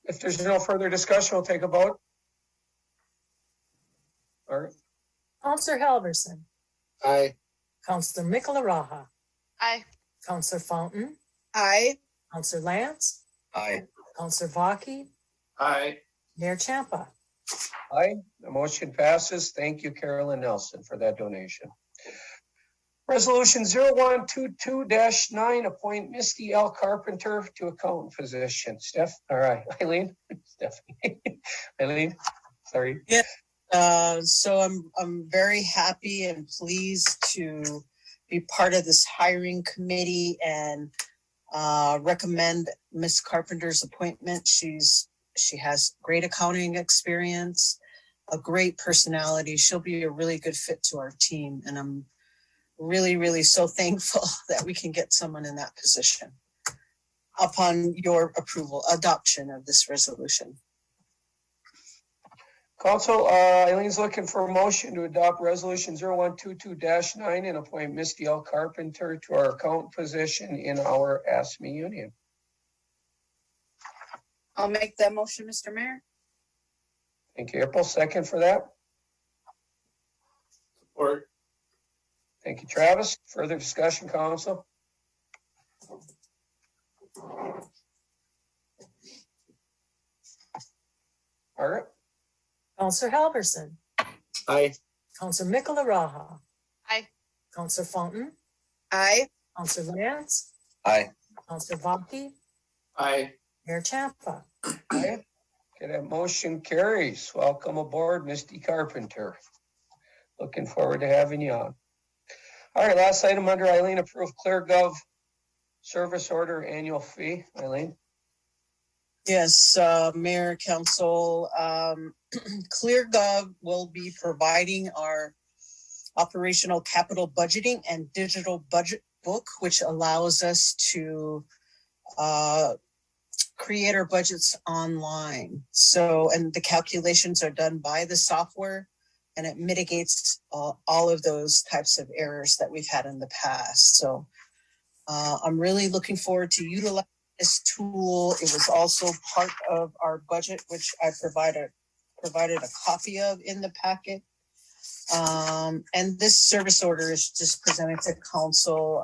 If there's no further discussion, we'll take a vote. All right. Counselor Halverson, Aye. Counselor Michelaraha, Aye. Counselor Fountain, Aye. Counselor Lance, Aye. Counselor Baki, Aye. Mayor Champa. Aye, the motion passes. Thank you, Carolyn Nelson, for that donation. Resolution 0122-9, appoint Misty L. Carpenter to accountant position. Eileen, Stephanie, Eileen, sorry. Yeah. So I'm very happy and pleased to be part of this hiring committee and recommend Miss Carpenter's appointment. She has great accounting experience, a great personality. She'll be a really good fit to our team, and I'm really, really so thankful that we can get someone in that position upon your adoption of this resolution. Council, Eileen's looking for a motion to adopt resolution 0122-9 and appoint Misty L. Carpenter to our accountant position in our ASME union. I'll make that motion, Mr. Mayor. Thank you, April. Second for that. Support. Thank you, Travis. Further discussion, council? All right. Counselor Halverson, Aye. Counselor Michelaraha, Aye. Counselor Fountain, Aye. Counselor Lance, Aye. Counselor Baki, Aye. Mayor Champa. Okay, that motion carries. Welcome aboard, Misty Carpenter. Looking forward to having you on. All right, last item under Eileen, approve ClearGov service order annual fee. Eileen? Yes, Mayor, Council, ClearGov will be providing our operational capital budgeting and digital budget book, which allows us to create our budgets online. So, and the calculations are done by the software, and it mitigates all of those types of errors that we've had in the past. So I'm really looking forward to utilizing this tool. It was also part of our budget, which I provided a copy of in the packet. And this service order is just presented to council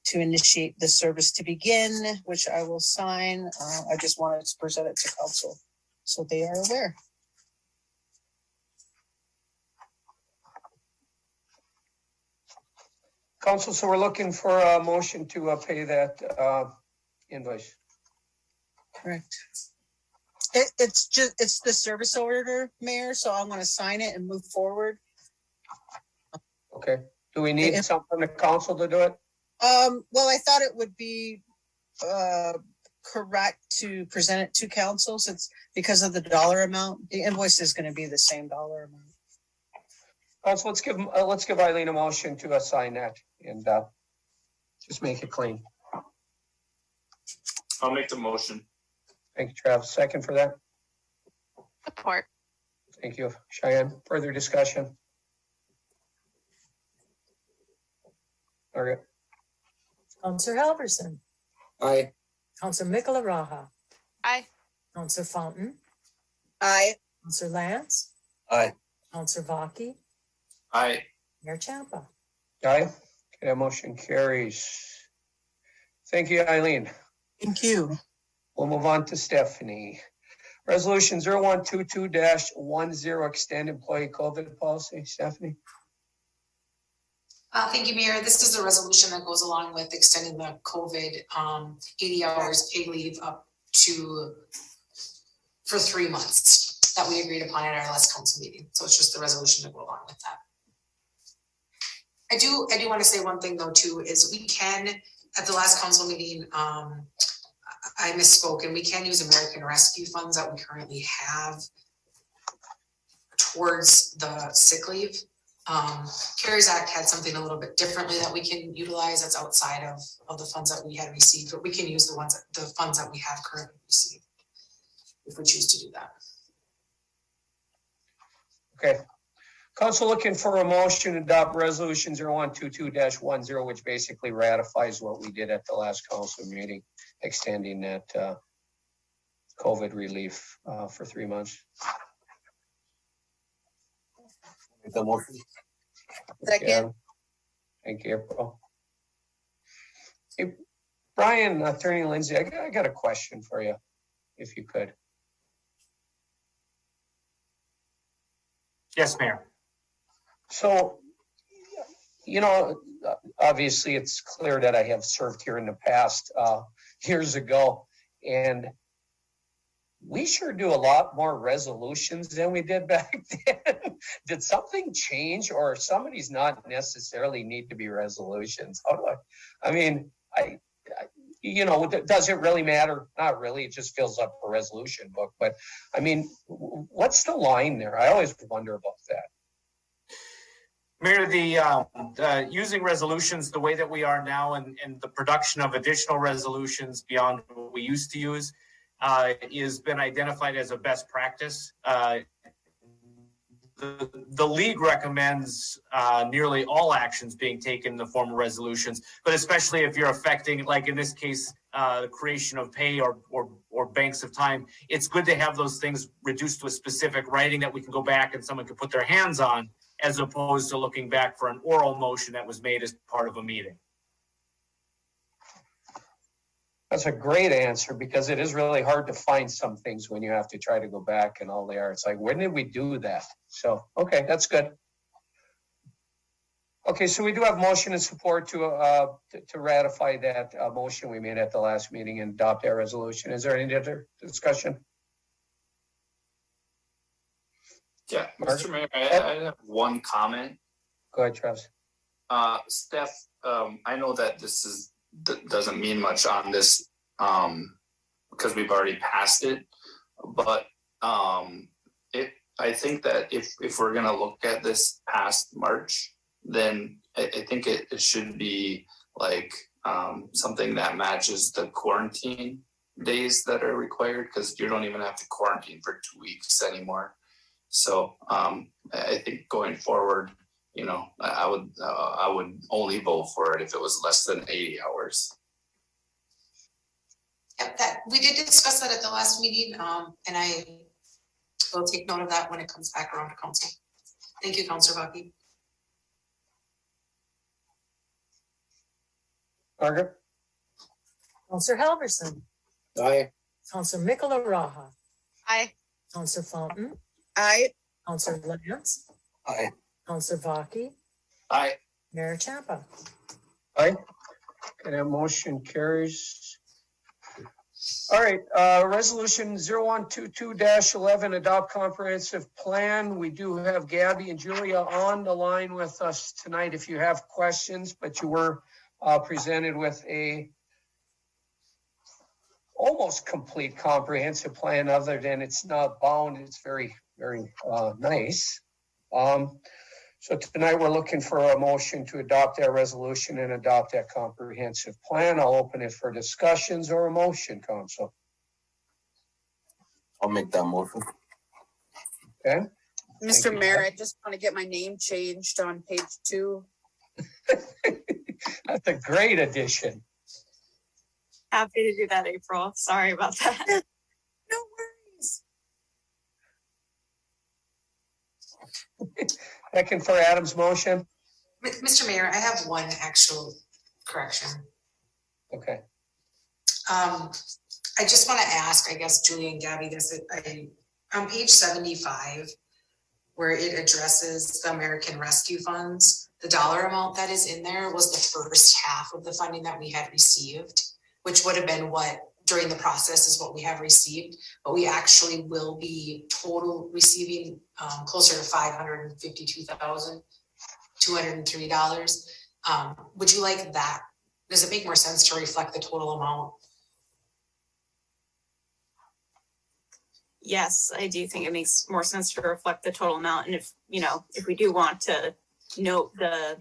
to initiate the service to begin, which I will sign. I just wanted to present it to council so they are aware. Council, so we're looking for a motion to pay that invoice. Correct. It's the service order, Mayor, so I'm going to sign it and move forward. Okay. Do we need something to council to do it? Well, I thought it would be correct to present it to council since because of the dollar amount, the invoice is going to be the same dollar amount. Council, let's give Eileen a motion to assign that and just make it clean. I'll make the motion. Thank you, Travis. Second for that. Support. Thank you, Cheyenne. Further discussion? Margaret? Counselor Halverson, Aye. Counselor Mikala Raha, Aye. Counselor Fountain, Aye. Counselor Lance, Aye. Counselor Baki, Aye. Mayor Champa. Aye. Okay, that motion carries. Thank you, Eileen. Thank you. We'll move on to Stephanie. Resolution 0122-10, extend employee COVID policy. Stephanie? Thank you, Mayor. This is a resolution that goes along with extending the COVID 80 hours paid leave up to for 3 months that we agreed upon at our last council meeting. So it's just the resolution to go along with that. I do want to say one thing though too, is we can, at the last council meeting, I misspoke, and we can use American Rescue funds that we currently have towards the sick leave. CARES Act had something a little bit differently that we can utilize that's outside of the funds that we had received, but we can use the funds that we have currently received if we choose to do that. Okay. Council looking for a motion to adopt resolution 0122-10, which basically ratifies what we did at the last council meeting, extending that COVID relief for 3 months. Make that motion. Second. Thank you, April. Hey, Brian, Attorney Lindsay, I got a question for you, if you could. Yes, Mayor. So, you know, obviously it's clear that I have served here in the past years ago, and we sure do a lot more resolutions than we did back then. Did something change, or somebody's not necessarily need to be resolutions? How do I mean, you know, does it really matter? Not really. It just fills up a resolution book. But I mean, what's the line there? I always wonder about that. Mayor, the using resolutions the way that we are now and the production of additional resolutions beyond what we used to use has been identified as a best practice. The league recommends nearly all actions being taken in the form of resolutions, but especially if you're affecting, like in this case, the creation of pay or banks of time, it's good to have those things reduced to a specific writing that we can go back and someone can put their hands on, as opposed to looking back for an oral motion that was made as part of a meeting. That's a great answer, because it is really hard to find some things when you have to try to go back and all they are. It's like, when did we do that? So, okay, that's good. Okay, so we do have motion and support to ratify that motion we made at the last meeting and adopt that resolution. Is there any other discussion? Yeah, Mr. Mayor, I have one comment. Go ahead, Travis. Steph, I know that this doesn't mean much on this because we've already passed it, but I think that if we're gonna look at this past March, then I think it should be like something that matches the quarantine days that are required, because you don't even have to quarantine for 2 weeks anymore. So I think going forward, you know, I would only vote for it if it was less than 80 hours. Yeah, that we did discuss that at the last meeting, and I will take note of that when it comes back around to council. Thank you, Councilor Baki. Margaret? Counselor Halverson, Aye. Counselor Mikala Raha, Aye. Counselor Fountain, Aye. Counselor Lance, Aye. Counselor Baki, Aye. Mayor Champa. Aye. Okay, that motion carries. All right, resolution 0122-11, adopt comprehensive plan. We do have Gabby and Julia on the line with us tonight if you have questions, but you were presented with a almost complete comprehensive plan, other than it's not bound. It's very, very nice. So tonight we're looking for a motion to adopt that resolution and adopt that comprehensive plan. I'll open it for discussions or a motion, Council. I'll make that motion. Okay, Mr. you. Mayor, I just want to get my name changed on page 2. That's a great addition. Happy to do that, April. Sorry about that. No worries. Second for Adam's motion. Mr. Mayor, I have one actual correction. Okay. I just want to ask, I guess, Julie and Gabby, on page 75, where it addresses the American Rescue Funds, the dollar amount that is in there was the first half of the funding that we had received, which would have been what during the process is what we have received, but we actually will be total receiving closer to $552,203. Would you like that? Does it make more sense to reflect the total amount? Yes, I do think it makes more sense to reflect the total amount. And if we do want to note the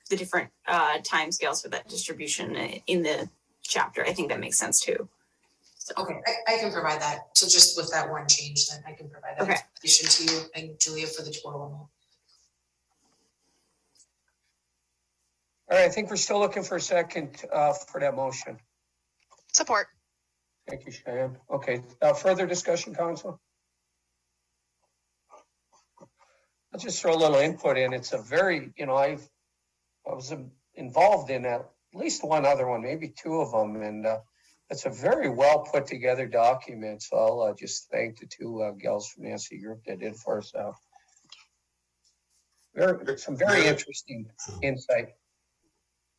different timescales for that distribution in the chapter, I think that makes sense too. So. Okay, I can provide that. So just with that one change, then I can provide that information to you and Julia for the total amount. All right, I think we're still looking for a second for that motion. Support. Thank you, Cheyenne. Okay, further discussion, council? I'll just throw a little input in. It's a very, I was involved in at least one other one, maybe two of them, and it's a very well put together document. So I'll just thank the two gals from the SC group that did for us. Some very interesting insight.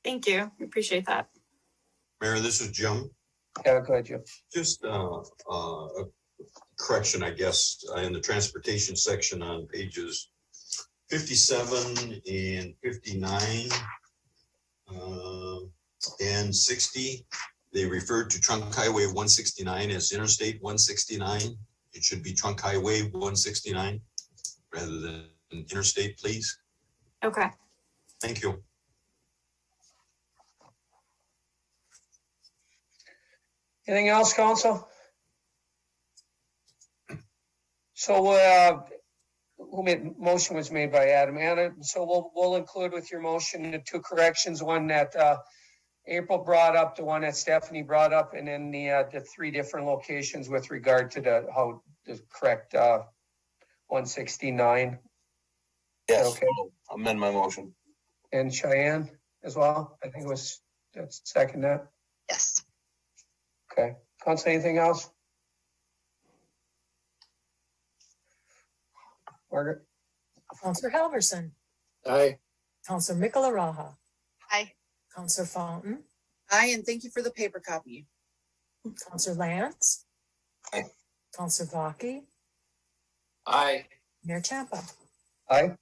Thank you. We appreciate that. Mayor, this is Jim. Yeah, go ahead, Jim. Just a correction, I guess, in the transportation section on pages 57 and 59 and 60. They referred to Trunk Highway 169 as Interstate 169. It should be Trunk Highway 169 rather than Interstate, please. Okay. Thank you. Anything else, council? So motion was made by Adam. So we'll include with your motion the two corrections, one that April brought up, the one that Stephanie brought up, and then the three different locations with regard to the correct 169. Yes, okay. I'll amend my motion. And Cheyenne as well. I think that's second that. Yes. Okay. Council, anything else? Margaret? Counselor Halverson, Aye. Counselor Michelaraha, Aye. Counselor Fountain, Aye, and thank you for the paper copy. Counselor Lance. Aye. Counselor Vaki, Aye. Mayor Champa. Aye.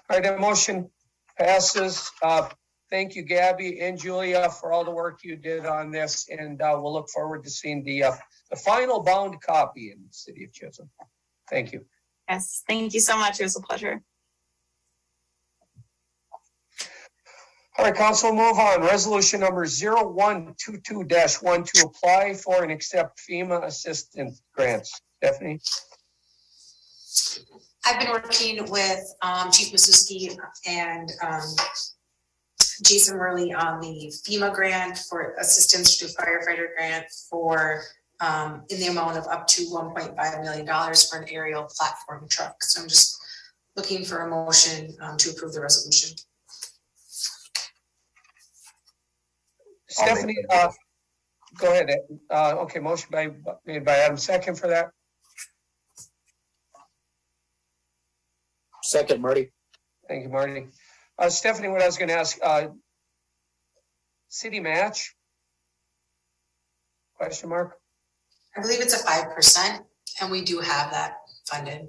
All right, that motion passes. Thank you, Gabby and Julia, for all the work you did on this, and we'll look forward to seeing the final bound copy in the city of Chisholm. Thank you. Yes, thank you so much. It was a pleasure. All right, council, move on. Resolution number 0122-1 to apply for and accept FEMA assistance grants. Stephanie? I've been working with Chief Masuski and Jason Worley on the FEMA grant for assistance to firefighter grant for in the amount of up to $1.5 million for an aerial platform truck. So I'm just looking for a motion to approve the resolution. Stephanie, go ahead. Okay, motion made by Adam. Second for that. Second, Marty. Thank you, Marty. Stephanie, what I was going to ask, city match? Question mark? I believe it's a 5%, and we do have that funded.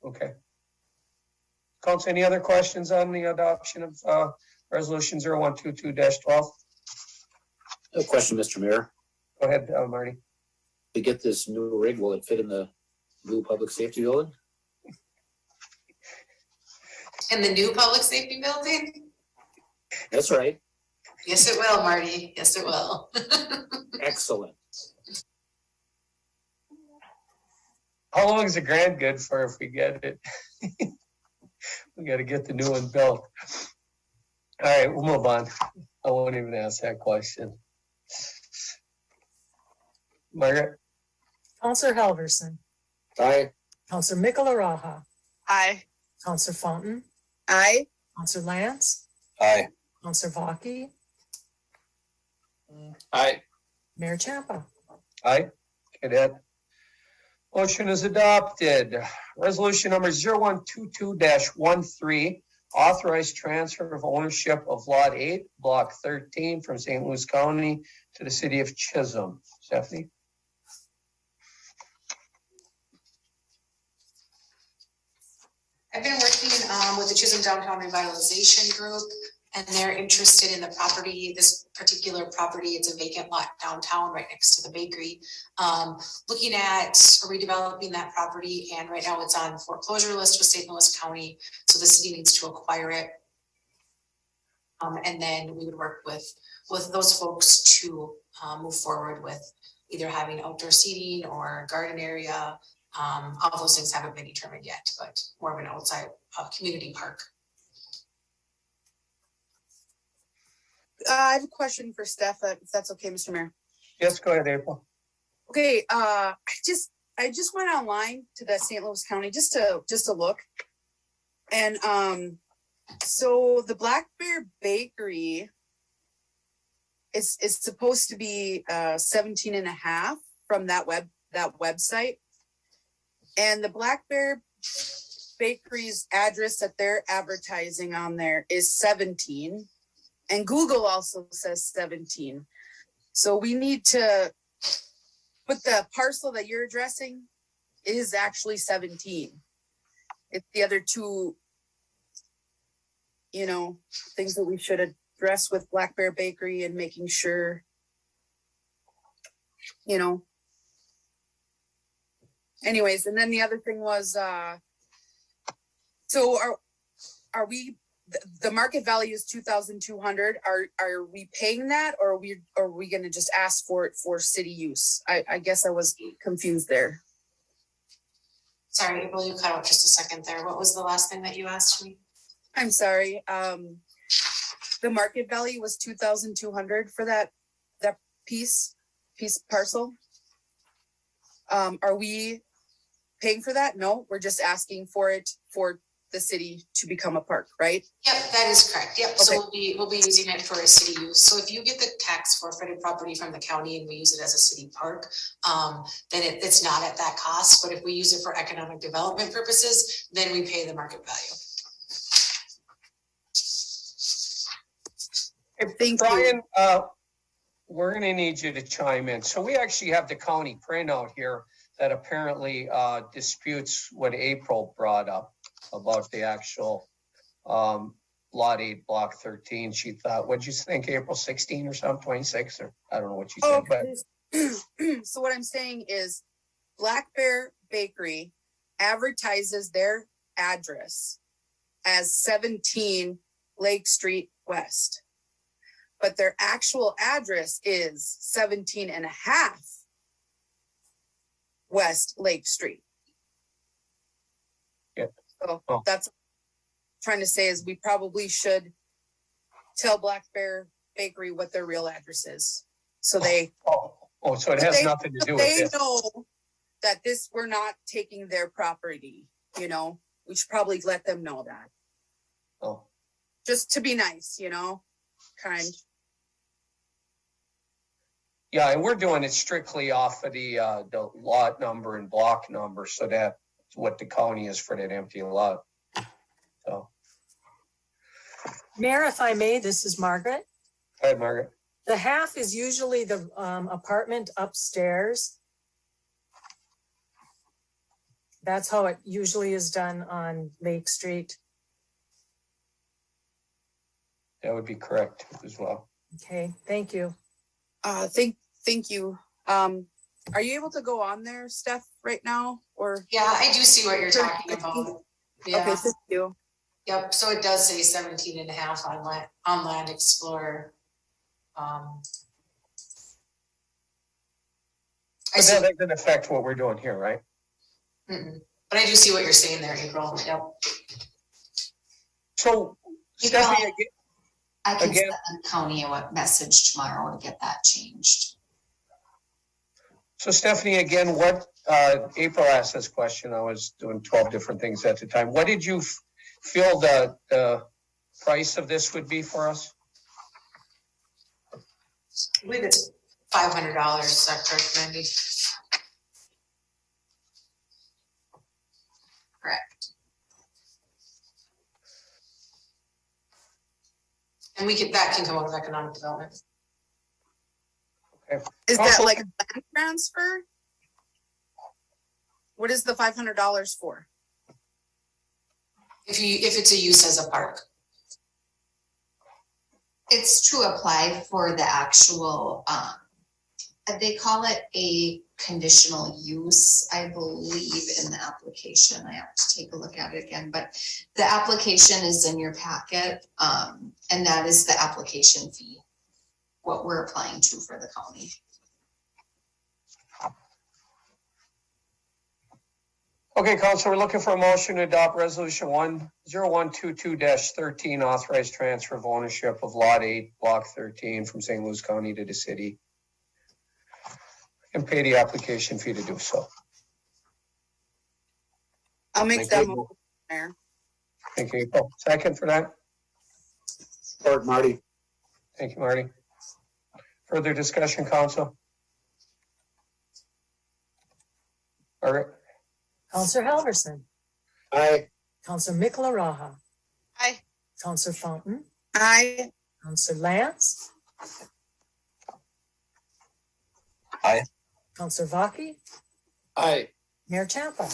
Okay. Council, any other questions on the adoption of resolution 0122-12? A question, Mr. Mayor. Go ahead, Marty. To get this new rig, will it fit in the new public safety building? In the new public safety building? That's right. Yes, it will, Marty. Yes, it will. Excellent. How long is the grant good for if we get it? We gotta get the new one built. All right, we'll move on. I won't even ask that question. Margaret? Counselor Halverson, Aye. Counselor Michelaraha, Aye. Counselor Fountain, Aye. Counselor Lance, Aye. Counselor Baki, Aye. Mayor Champa. Aye. Cadet. Motion is adopted. Resolution number 0122-13, authorized transfer of ownership of Lot 8, Block 13 from St. Louis County to the city of Chisholm. Stephanie? I've been working with the Chisholm Downtown Revitalization Group, and they're interested in the property, this particular property. It's a vacant lot downtown right next to the bakery. Looking at redeveloping that property, and right now it's on foreclosure list with St. Louis County, so the city needs to acquire it. And then we would work with those folks to move forward with either having outdoor seating or garden area. All those things haven't been determined yet, but more of an outside community park. I have a question for Steph, if that's okay, Mr. Mayor. Yes, go ahead, April. Okay, I just went online to the St. Louis County just to look. And so the Black Bear Bakery is supposed to be 17 and a half from that website. And the Black Bear Bakery's address that they're advertising on there is 17. And Google also says 17. So we need to put the parcel that you're addressing is actually 17. It's the other two, things that we should address with Black Bear Bakery and making sure, Anyways, and then the other thing was, so are we, the market value is 2,200. Are we paying that, or are we going to just ask for it for city use? I guess I was confused there. Sorry, April, you cut out just a second there. What was the last thing that you asked me? I'm sorry. The market value was 2,200 for that piece parcel. Are we paying for that? No, we're just asking for it for the city to become a park, right? Yep, that is correct. Yep. Okay. So we'll be using it for a city use. So if you get the tax forfeited property from the county and we use it as a city park, then it's not at that cost. But if we use it for economic development purposes, then we pay the market value. Thank Brian, we're gonna need you to chime in. So we actually have the county printout here that apparently disputes what April brought up about the actual Lot 8, Block 13. She thought, what'd you think, April 16 or something, 26, or I don't know what you said, but So what I'm saying is Black Bear Bakery advertises their address as 17 Lake Street West, but their actual address is 17 and a half West Lake Street. Yeah. So that's what I'm trying to say is we probably should tell Black Bear Bakery what their real address is. So they so it has nothing to do with this. They this. know that we're not taking their property, we should probably let them know that. Oh. Just to be nice, kind. Yeah, and we're doing it strictly off of the lot number and block number, so that's what the county is for that empty lot. So, Mayor, if I may, this is Margaret. go ahead, Margaret. The half is usually the apartment upstairs. That's how it usually is done on Lake Street. That would be correct as well. Okay, thank you. Thank you. Are you able to go on there, Steph, right now? Or Yeah, I do see what you're talking about. Yeah. Okay, thank you. Yep, so it does say 17 and a half on Land Explorer. But that doesn't affect what we're doing here, right? But I do see what you're saying there, April. Yep. So You Stephanie, know, I can again- send the county a message tomorrow to get that changed. So Stephanie, again, what, April asked this question. I was doing 12 different things at the time. What did you feel the price of this would be for us? I believe it's $500, is that correct, Mandy? Correct. And that can come out of economic development. Okay. Is that Also- like a land transfer? What is the $500 for? If it's a use as a park. It's to apply for the actual, they call it a conditional use, I believe, in the application. I have to take a look at it again, but the application is in your packet, and that is the application fee, what we're applying to for the county. Okay, Council, we're looking for a motion to adopt resolution 10122-13, authorized transfer of ownership of lot 8, block 13 from St. Louis County to the city. And pay the application fee to do so. I'll make Thank that you. motion, Mayor. Thank you, April. Second for that? Support Marty. Thank you, Marty. Further discussion, Council? All right. Counselor Halverson, Aye. Counselor Michelaraha. Aye. Counselor Fountain, Aye. Counselor Lance. Aye. Counselor Vaki, Aye. Mayor Champa.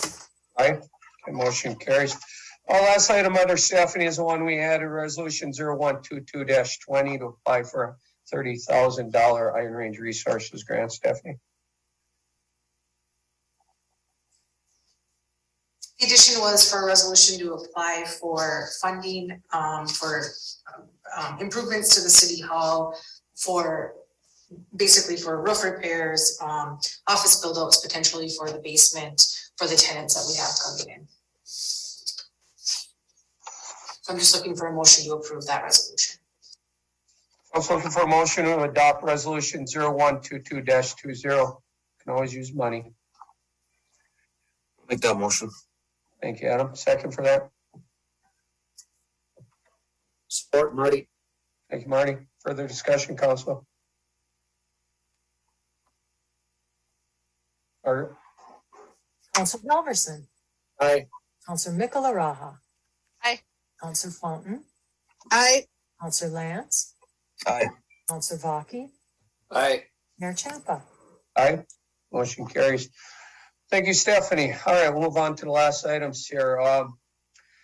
Aye. Okay, motion carries. Our last item under Stephanie is the one we had, a resolution 0122-20 to apply for a $30,000 Iron Range Resources grant, Stephanie. The addition was for a resolution to apply for funding for improvements to the city hall for basically for roof repairs, office build outs, potentially for the basement, for the tenants that we have coming in. So I'm just looking for a motion to approve that resolution. I was looking for a motion to adopt resolution 0122-20. Can always use money. Make that motion. Thank you, Adam. Second for that. Support Marty. Thank you, Marty. Further discussion, Council? Margaret? Counselor Halverson, Aye. Counselor Michelaraha. Aye. Counselor Fountain, Aye. Counselor Lance, Aye. Counselor Vaki, Aye. Mayor Champa. Aye. Motion carries. Thank you, Stephanie. All right, we'll move on to the last items here.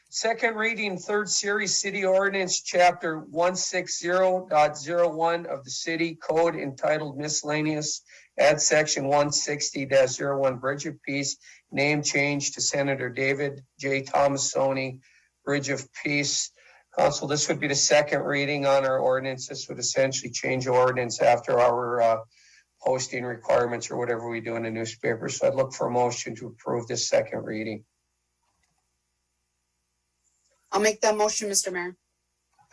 Second reading, third series city ordinance, chapter 160.01 of the city code entitled miscellaneous, add section 160-01 Bridge of Peace, name change to Senator David J. Thomasoni, Bridge of Peace. Council, this would be the second reading on our ordinance. This would essentially change the ordinance after our posting requirements or whatever we do in the newspaper. So I'd look for a motion to approve this second reading. I'll make that motion, Mr. Mayor.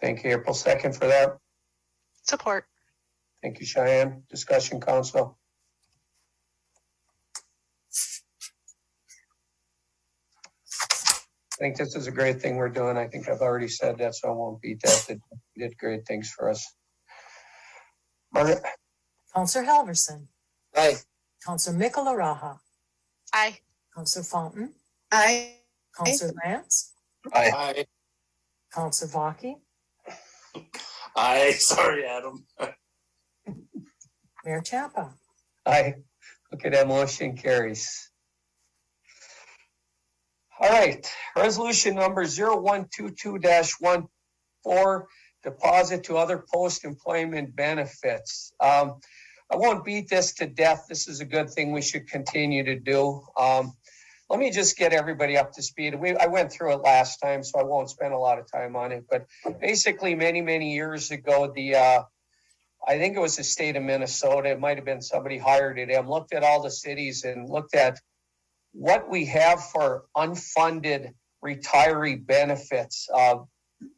Thank you, April. Second for that. Support. Thank you, Cheyenne. Discussion, Council. I think this is a great thing we're doing. I think I've already said that, so I won't beat that. They did great things for us. Margaret? Counselor Halverson, Aye. Counselor Michelaraha, Aye. Counselor Fountain, Aye. Counselor Lance, Aye. Aye. Counselor Vaki, Aye, sorry, Adam. Mayor Champa. Aye. Okay, that motion carries. All right, resolution number 0122-14, deposit to other post-employment benefits. I won't beat this to death. This is a good thing we should continue to do. Let me just get everybody up to speed. I went through it last time, so I won't spend a lot of time on it. But basically, many years ago, I think it was the state of Minnesota. It might have been somebody hired at them, looked at all the cities and looked at what we have for unfunded retiree benefits.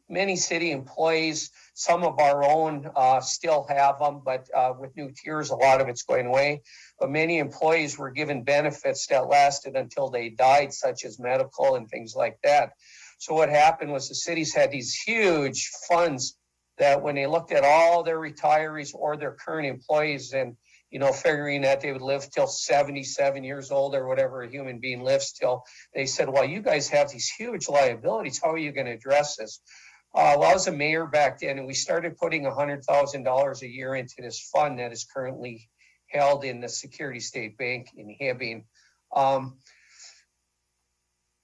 Many city employees, some of our own still have them, but with new tiers, a lot of it's going away. But many employees were given benefits that lasted until they died, such as medical and things like that. So what happened was the cities had these huge funds that when they looked at all their retirees or their current employees and, you know, figuring that they would live till 77 years old or whatever a human being lives till, they said, well, you guys have these huge liabilities. How are you going to address this? Well, I was a mayor back then, and we started putting $100,000 a year into this fund that is currently held in the Security State Bank in Hibbing.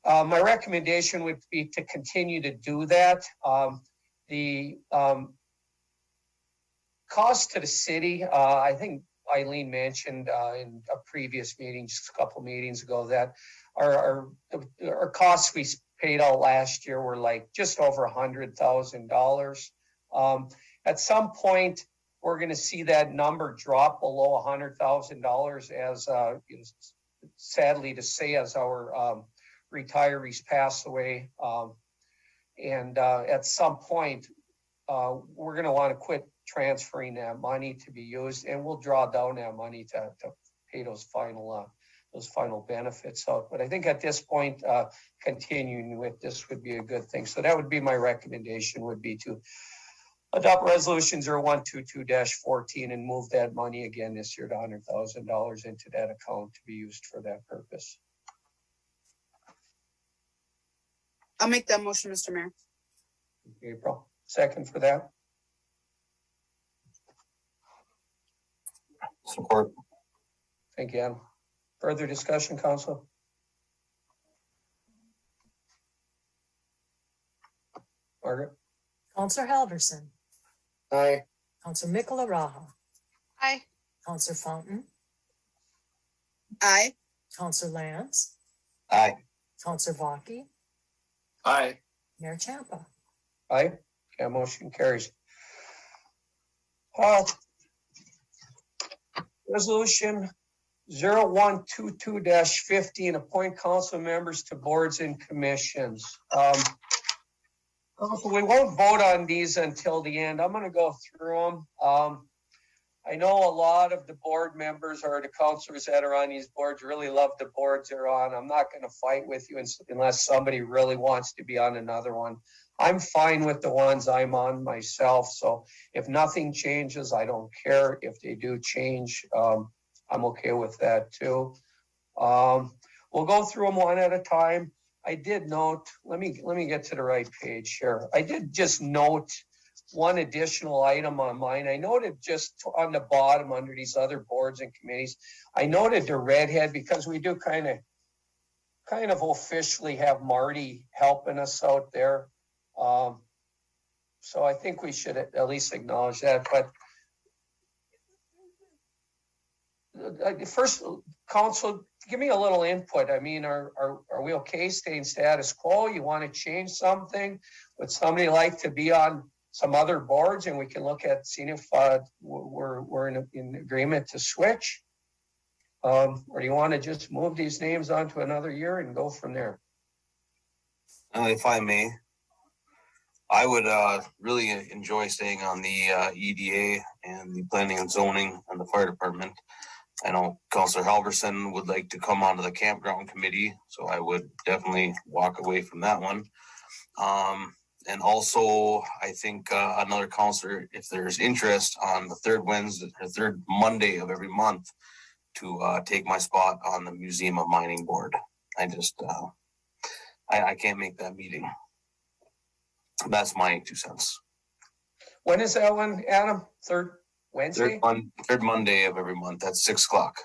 My recommendation would be to continue to do that. The cost to the city, I think Eileen mentioned in a previous meeting, just a couple meetings ago, that our costs we paid out last year were like just over $100,000. At some point, we're going to see that number drop below $100,000 as, sadly to say, as our retirees pass away. And at some point, we're going to want to quit transferring that money to be used, and we'll draw down that money to pay those final benefits. So, but I think at this point, continuing with this would be a good thing. So that would be my recommendation, would be to adopt resolution 0122-14 and move that money again this year to $100,000 into that account to be used for that purpose. I'll make that motion, Mr. Mayor. April, second for that. Support. Thank you, Adam. Further discussion, Council? Margaret? Counselor Halverson, Aye. Counselor Mikola Raha, Aye. Counselor Fountain, Aye. Counselor Lance, Aye. Counselor Vaki, Aye. Mayor Champa. Aye. Okay, motion carries. Resolution 0122-15, appoint council members to boards and commissions. We won't vote on these until the end. I'm going to go through them. I know a lot of the board members or the councilors that are on these boards really love the boards they're on. I'm not going to fight with you unless somebody really wants to be on another one. I'm fine with the ones I'm on myself. So if nothing changes, I don't care. If they do change, I'm okay with that too. We'll go through them one at a time. I did note, let me get to the right page here. I did just note one additional item on mine. I noted just on the bottom under these other boards and committees, I noted the redhead because we do kind of officially have Marty helping us out there. So I think we should at least acknowledge that. But first, council, give me a little input. I mean, are we okay staying status quo? You want to change something? Would somebody like to be on some other boards and we can look at seeing if we're in agreement to switch? Or do you want to just move these names on to another year and go from there? If I may, I would really enjoy staying on the EDA and the planning and zoning and the fire department. I know Councilor Halverson would like to come onto the campground committee, so I would definitely walk away from that one. And also, I think another councilor, if there's interest on the third Monday of every month, to take my spot on the Museum of Mining board. I just, I can't make that meeting. That's my 2 cents. When is that one, Adam? Third Wednesday? Third Monday of every month. That's 6 o'clock.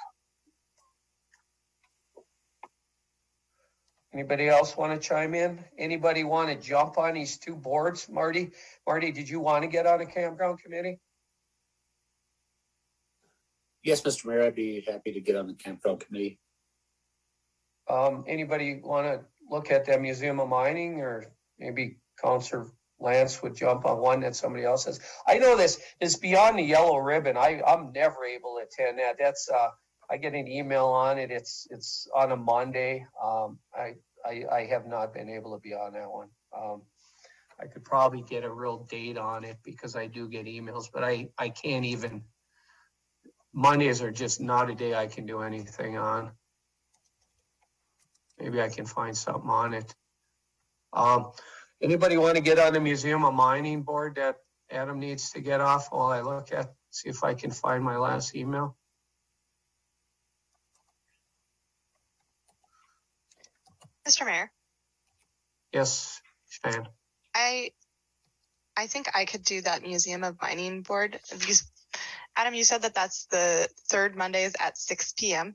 Anybody else want to chime in? Anybody want to jump on these two boards? Marty, did you want to get on a campground committee? Yes, Mr. Mayor, I'd be happy to get on the campground committee. Anybody want to look at the Museum of Mining, or maybe Councilor Lance would jump on one that somebody else has? I know this is beyond the yellow ribbon. I'm never able to attend that. That's I get an email on it. It's on a Monday. I have not been able to be on that one. I could probably get a real date on it because I do get emails, but I can't even. Mondays are just not a day I can do anything on. Maybe I can find something on it. Anybody want to get on the Museum of Mining board that Adam needs to get off while I look at, see if I can find my last email? Mr. Mayor, Yes, Shan. I think I could do that Museum of Mining board. Adam, you said that that's the third Mondays at 6 p.m.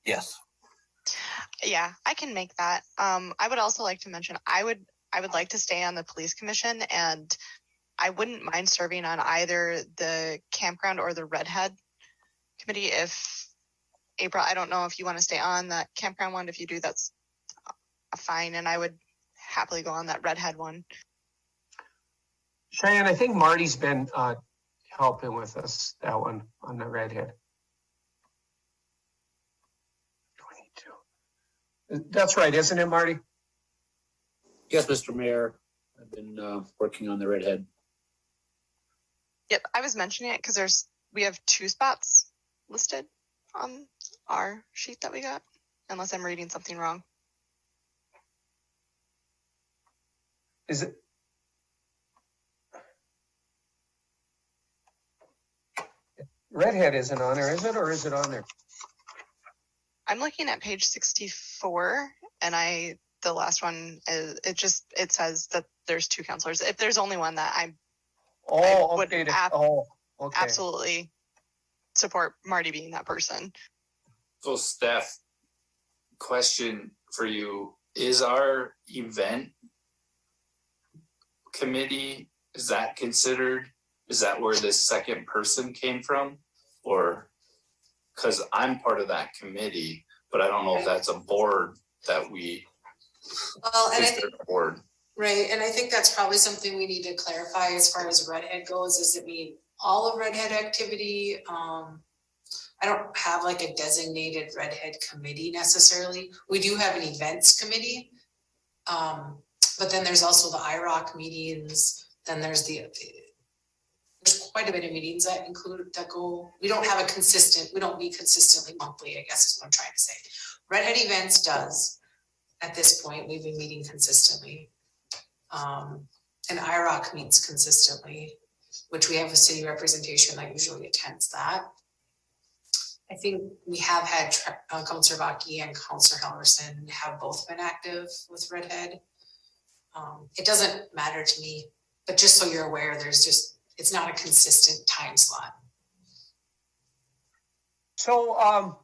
Yes. Yeah, I can make that. I would also like to mention I would like to stay on the police commission, and I wouldn't mind serving on either the campground or the Redhead committee. If April, I don't know if you want to stay on that campground one. If you do, that's fine, and I would happily go on that Redhead one. Cheyenne, I think Marty's been helping with us, that one on the Redhead. 22. That's right, isn't it, Marty? Yes, Mr. Mayor. I've been working on the Redhead. Yep, I was mentioning it because we have 2 spots listed on our sheet that we got, unless I'm reading something wrong. Is it? Redhead isn't on there, is it, or is it on there? I'm looking at page 64, and the last one is it says that there's 2 counselors. If there's only one that I would absolutely support Marty being that person. So Steph, question for you, is our event committee, is that where this second person came from? Or, because I'm part of that committee, but I don't know if that's a board that we, Well, and I is think, there a board? right, and I think that's probably something we need to clarify as far as Redhead goes. Does it mean all of Redhead activity? I don't have like a designated Redhead committee necessarily. We do have an events committee. But then there's also the IROC meetings. Then there's quite a bit of meetings that go, we don't meet consistently monthly, I guess is what I'm trying to say. Redhead Events does. At this point, we've been meeting consistently. And IROC meets consistently, which we have a city representation that usually attends that. I think we have had Councilor Vaki and Councilor Helmerson have both been active with Redhead. It doesn't matter to me, but just so you're aware, it's not a consistent time slot. So,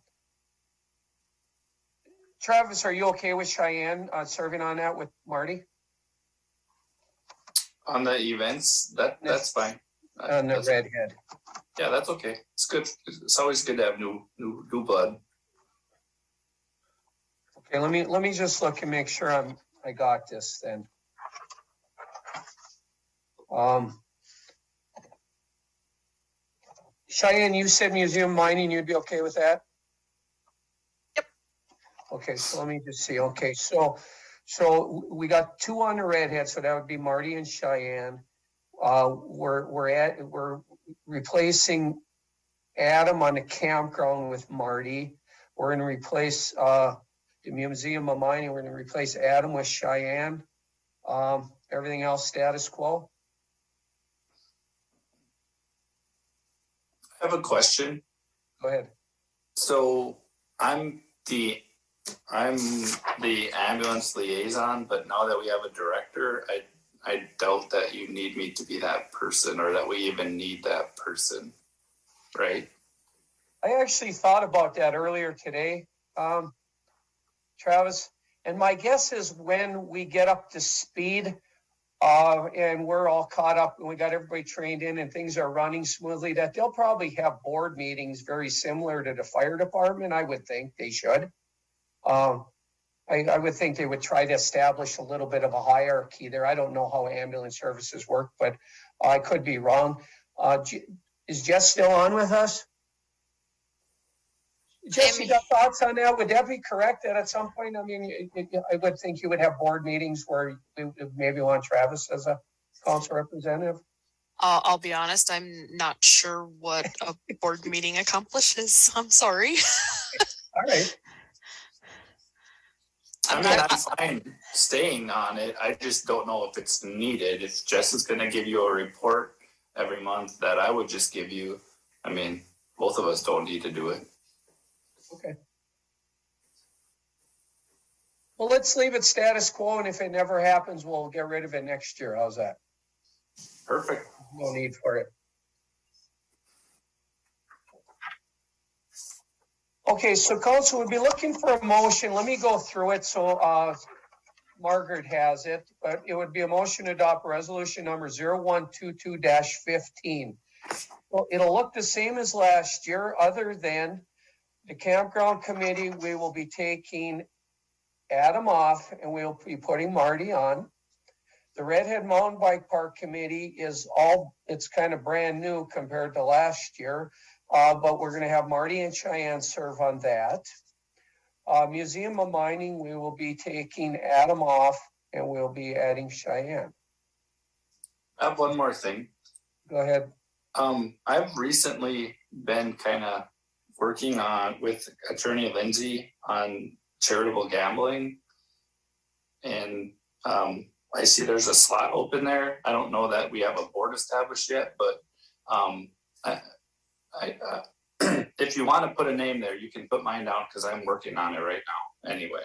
Travis, are you okay with Cheyenne serving on that with Marty? On the events, that's fine. On the Redhead. Yeah, that's okay. It's good. It's always good to have new blood. Okay, let me just look and make sure I got this then. Cheyenne, you said Museum Mining, you'd be okay with that? Yep. Okay, so let me just see. Okay, so we got 2 on the Redhead, so that would be Marty and Cheyenne. We're replacing Adam on the campground with Marty. We're going to replace the Museum of Mining. We're going to replace Adam with Cheyenne. Everything else status quo. I have a question. Go ahead. So I'm the ambulance liaison, but now that we have a director, I doubt that you need me to be that person or that we even need that person, right? I actually thought about that earlier today, Travis, and my guess is when we get up to speed and we're all caught up and we got everybody trained in and things are running smoothly, that they'll probably have board meetings very similar to the fire department. I would think they should. I would think they would try to establish a little bit of a hierarchy there. I don't know how ambulance services work, but I could be wrong. Is Jess still on with us? Jesse, you got thoughts on that? Would that be correct that at some point, I mean, I would think you would have board meetings where you maybe want Travis as a council representative? I'll be honest, I'm not sure what a board meeting accomplishes. I'm sorry. All right. I mean, I'm fine staying on it. I just don't know if it's needed. If Jess is gonna give you a report every month that I would just give you, I mean, both of us don't need to do it. Okay. Well, let's leave it status quo, and if it never happens, we'll get rid of it next year. How's that? Perfect. No need for it. Okay, so council would be looking for a motion. Let me go through it. So Margaret has it, but it would be a motion to adopt resolution number 0122-15. Well, it'll look the same as last year, other than the campground committee, we will be taking Adam off and we'll be putting Marty on. The Redhead Mountain Bike Park Committee it's kind of brand new compared to last year, but we're gonna have Marty and Cheyenne serve on that. Museum of Mining, we will be taking Adam off and we'll be adding Cheyenne. I have one more thing. Go ahead. I've recently been kind of working with Attorney Lindsay on charitable gambling. And I see there's a slot open there. I don't know that we have a board established yet, but if you want to put a name there, you can put mine down because I'm working on it right now anyway.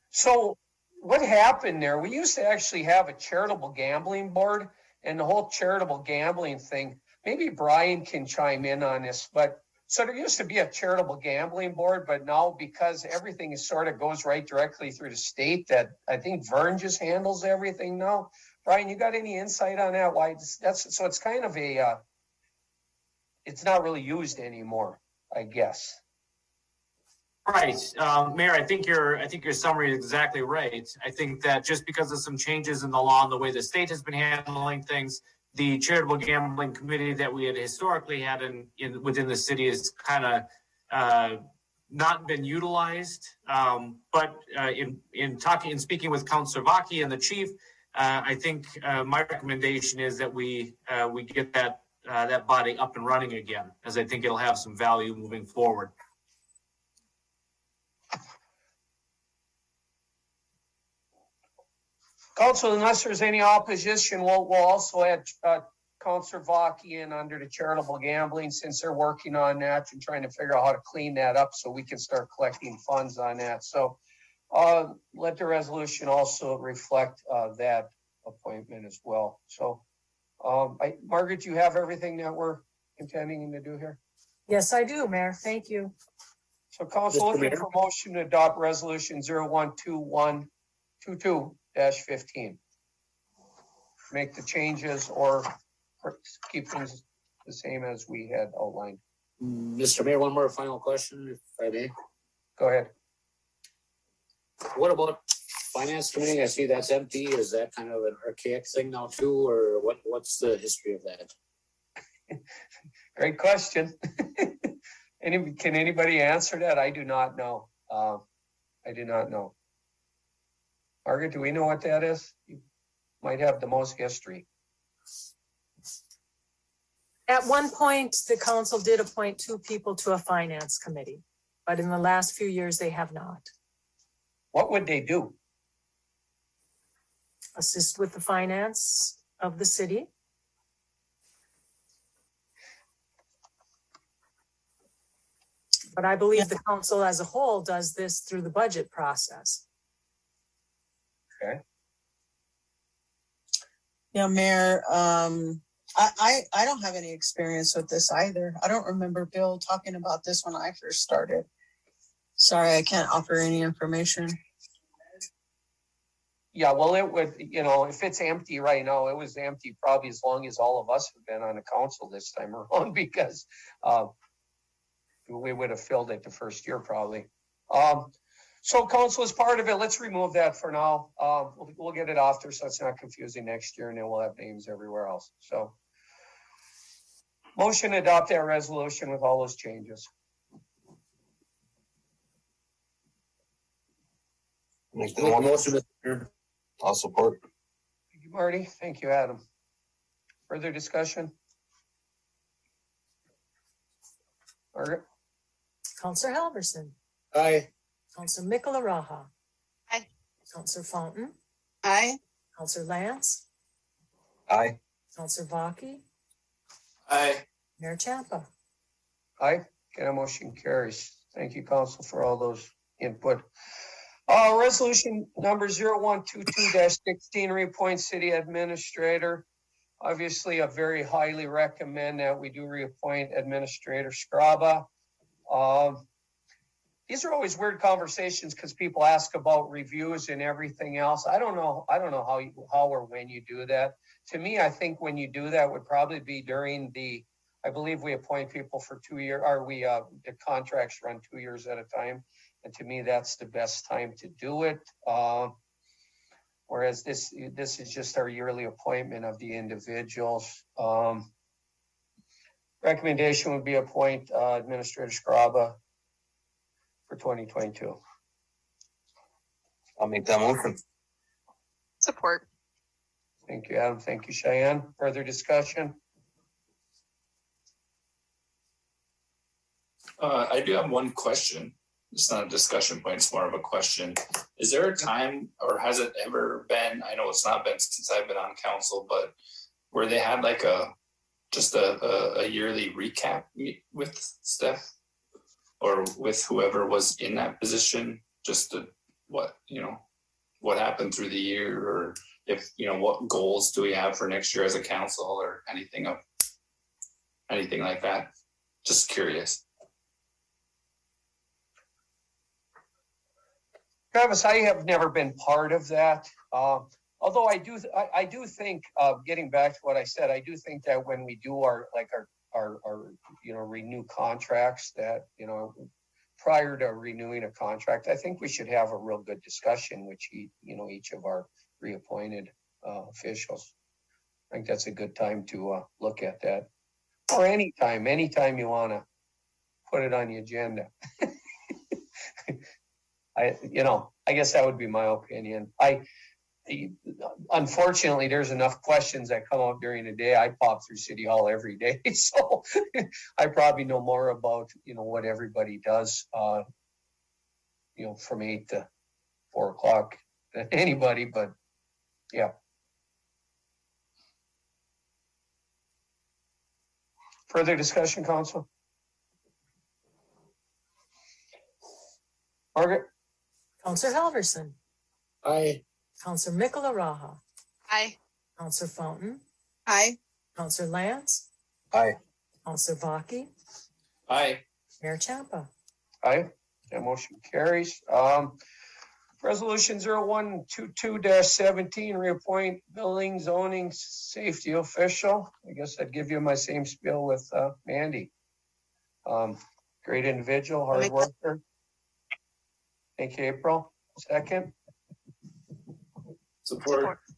So what happened there? We used to actually have a charitable gambling board, and the whole charitable gambling thing, maybe Brian can chime in on this, but so there used to be a charitable gambling board, but now because everything is sort of goes right directly through the state, that I think Vern just handles everything now. Brian, you got any insight on that? Why so it's kind of it's not really used anymore, I guess. Right, Mayor, I think your summary is exactly right. I think that just because of some changes in the law and the way the state has been handling things, the charitable gambling committee that we had historically had within the city is kind of not been utilized. But in speaking with Councilor Vaki and the chief, I think my recommendation is that we get that body up and running again, as I think it'll have some value moving forward. Council, unless there's any opposition, we'll also add Councilor Vaki in under the charitable gambling, since they're working on that and trying to figure out how to clean that up so we can start collecting funds on that. So let the resolution also reflect that appointment as well. So Margaret, do you have everything that we're intending to do here? Yes, I do, Mayor. Thank you. So council looking for motion to adopt resolution 012122-15. Make the changes or keep things the same as we had outlined. Mr. Mayor, one more final question, if I may. Go ahead. What about finance committee? I see that's empty. Is that kind of an archaic thing now too, or what's the history of that? Great question. Can anybody answer that? I do not know. I do not know. Margaret, do we know what that is? You might have the most history. At one point, the council did appoint 2 people to a finance committee, but in the last few years, they have not. What would they do? Assist with the finance of the city. But I believe the council as a whole does this through the budget process. Okay. Yeah, Mayor, I don't have any experience with this either. I don't remember Bill talking about this when I first started. Sorry, I can't offer any information. Yeah, well, it would, if it's empty right now, it was empty probably as long as all of us have been on the council this time around, because we would have filled it the first year probably. So council is part of it. Let's remove that for now. We'll get it off there so it's not confusing next year, and then we'll have names everywhere else. So Motion to adopt that resolution with all those changes. Make the Make a motion. motion, Mr. Mayor. I'll support. Thank you, Marty. Thank you, Adam. Further discussion? Margaret? Counselor Halverson, Aye. Counselor Mikala Raha. Aye. Counselor Fountain, Aye. Counselor Lance, Aye. Counselor Baki, Aye. Mayor Champa. Aye. Okay, that motion carries. Thank you, council, for all those input. Resolution number 0122-16, reappoint city administrator. Obviously, I very highly recommend that we do reappoint Administrator Scraba. These are always weird conversations because people ask about reviews and everything else. I don't know how or when you do that. To me, I think when you do that would probably be during I believe we appoint people for 2 years, the contracts run 2 years at a time. And to me, that's the best time to do it. Whereas this is just our yearly appointment of the individuals. Recommendation would be appoint Administrator Scraba for 2022. I'll make that motion. Support. Thank you, Adam. Thank you, Cheyenne. Further discussion? I do have one question. It's not a discussion point, it's more of a question. Is there a time, or has it ever been, I know it's not been since I've been on council, but where they had like just a yearly recap meet with Steph? Or with whoever was in that position, just to what happened through the year, or if, what goals do we have for next year as a council, or anything like that? Just curious. Travis, I have never been part of that. Although I do think, getting back to what I said, I do think that when we do our renew contracts, that, prior to renewing a contract, I think we should have a real good discussion with each of our reappointed officials. I think that's a good time to look at that, or anytime you want to put it on the agenda. I guess that would be my opinion. Unfortunately, there's enough questions that come up during the day. I pop through City Hall every day, so I probably know more about, what everybody does, from 8 to 4 o'clock than anybody, but yeah. Further discussion, council? Margaret? Counselor Halverson, Aye. Counselor Mikala Raha, Aye. Counselor Fountain, Aye. Counselor Lance, Aye. Counselor Baki, Aye. Mayor Champa. Aye, that motion carries. Resolution 0122-17, reappoint building zoning safety official. I guess I'd give you my same spiel with Mandy. Great individual, hard worker. Thank you, April. Second. Support. Is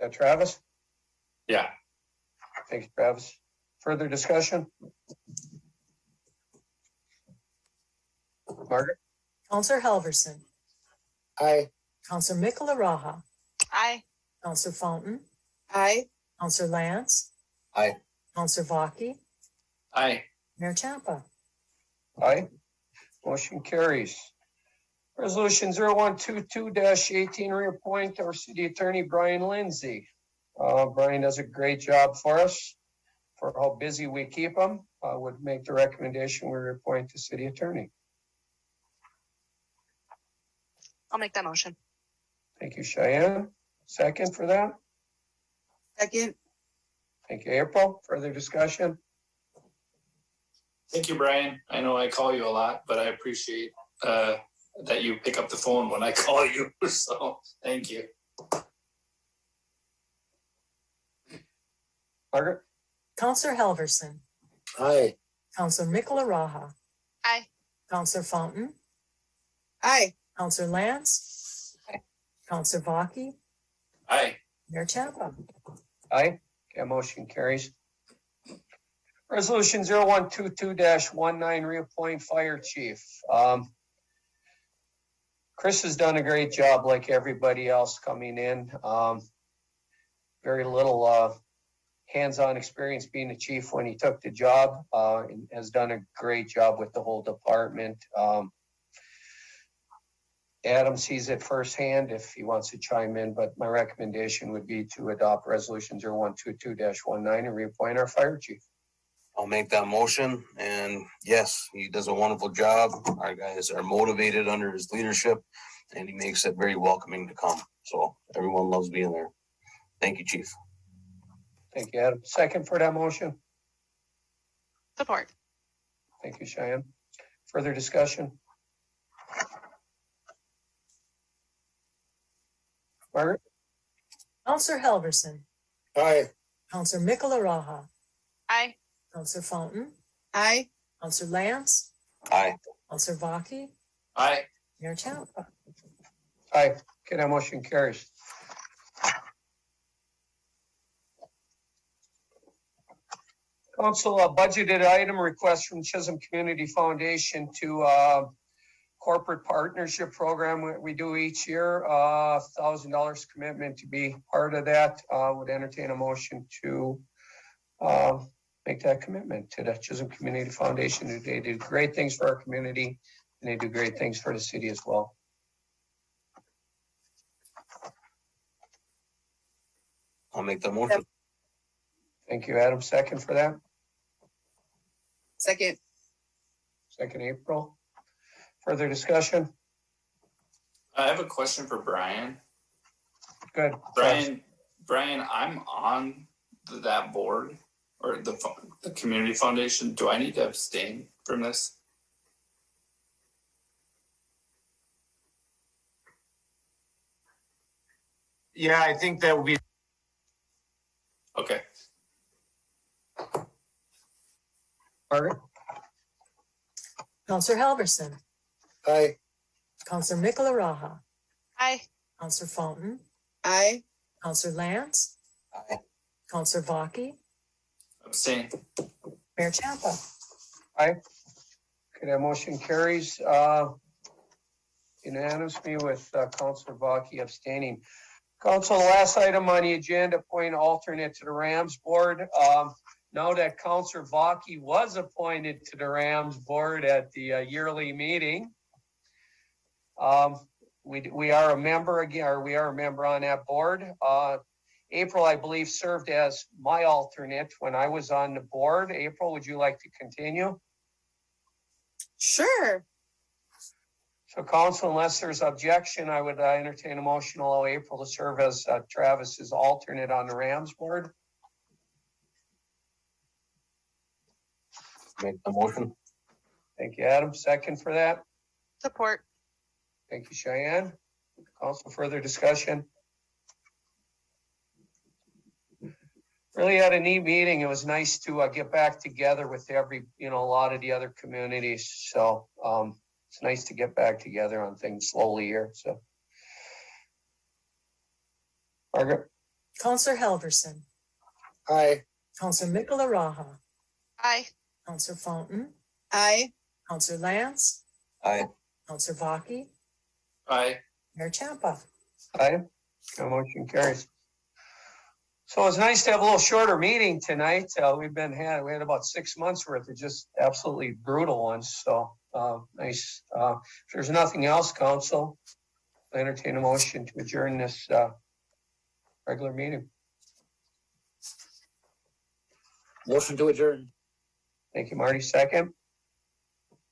that Travis? Yeah. Thanks, Travis. Further discussion? Margaret? Counselor Halverson, Aye. Counselor Mikala Raha, Aye. Counselor Fountain, Aye. Counselor Lance, Aye. Counselor Baki, Aye. Mayor Champa. Aye. Motion carries. Resolution 0122-18, reappoint our city attorney, Brian Lindsay. Brian does a great job for us. For how busy we keep him, I would make the recommendation we reappoint the city attorney. I'll make that motion. Thank you, Cheyenne. Second for that. Second. Thank you, April. Further discussion? Thank you, Brian. I know I call you a lot, but I appreciate that you pick up the phone when I call you. So thank you. Margaret? Counselor Halverson, Aye. Counselor Mikala Raha, Aye. Counselor Fountain, Aye. Counselor Lance, Counselor Baki, Aye. Mayor Champa. Aye. Okay, motion carries. Resolution 0122-19, reappoint fire chief. Chris has done a great job like everybody else coming in. Very little hands-on experience being a chief when he took the job, and has done a great job with the whole department. Adam sees it firsthand if he wants to chime in, but my recommendation would be to adopt resolution 0122-19 and reappoint our fire chief. I'll make that motion, and yes, he does a wonderful job. Our guys are motivated under his leadership, and he makes it very welcoming to come. So everyone loves being there. Thank you, Chief. Thank you, Adam. Second for that motion. Support. Thank you, Cheyenne. Further discussion? Margaret? Counselor Helverson, Aye. Counselor Mikala Raha, Aye. Counselor Fountain, Aye. Counselor Lance, Aye. Counselor Baki, Aye. Mayor Champa. Aye. Okay, that motion carries. Council, a budgeted item request from Chisholm Community Foundation to corporate partnership program we do each year. $1,000 commitment to be part of that. Would entertain a motion to make that commitment to the Chisholm Community Foundation. They do great things for our community, and they do great things for the city as well. I'll make the motion. Thank you, Adam. Second for that. Second. Second, April. Further discussion? I have a question for Brian. Good. Brian, I'm on that board or the community foundation. Do I need to abstain from this? Yeah, I think that would be. Okay. Margaret? Counselor Helverson, Aye. Counselor Mikala Raha, Aye. Counselor Fountain, Aye. Counselor Lance, Aye. Counselor Baki, Abstain. Mayor Champa. Aye. Okay, that motion carries unanimously with Councilor Baki abstaining. Council, the last item on the agenda, appoint alternate to the Rams board. Now that Councilor Baki was appointed to the Rams board at the yearly meeting, we are a member again, or we are a member on that board. April, I believe, served as my alternate when I was on the board. April, would you like to continue? Sure. So council, unless there's objection, I would entertain a motion to allow April to serve as Travis's alternate on the Rams board. Make the motion. Thank you, Adam. Second for that. Support. Thank you, Cheyenne. Council, further discussion? Really had a neat meeting. It was nice to get back together with a lot of the other communities. So it's nice to get back together on things slowly here. So, Margaret? Counselor Helverson, Aye. Counselor Mikala Raha, Aye. Counselor Fountain, Aye. Counselor Lance, Aye. Counselor Baki, Aye. Mayor Champa. Aye. Okay, motion carries. So it's nice to have a little shorter meeting tonight. We had about 6 months worth of just absolutely brutal ones. So nice. If there's nothing else, council, I entertain a motion to adjourn this regular meeting. Motion to adjourn. Thank you, Marty. Second.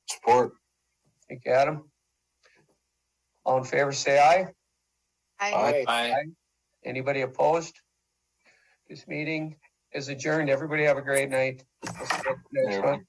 Support. Thank you, Adam. All in favor, say aye. Aye. Aye. Anybody opposed? This meeting is adjourned. Everybody have a great night. We'll see you next one.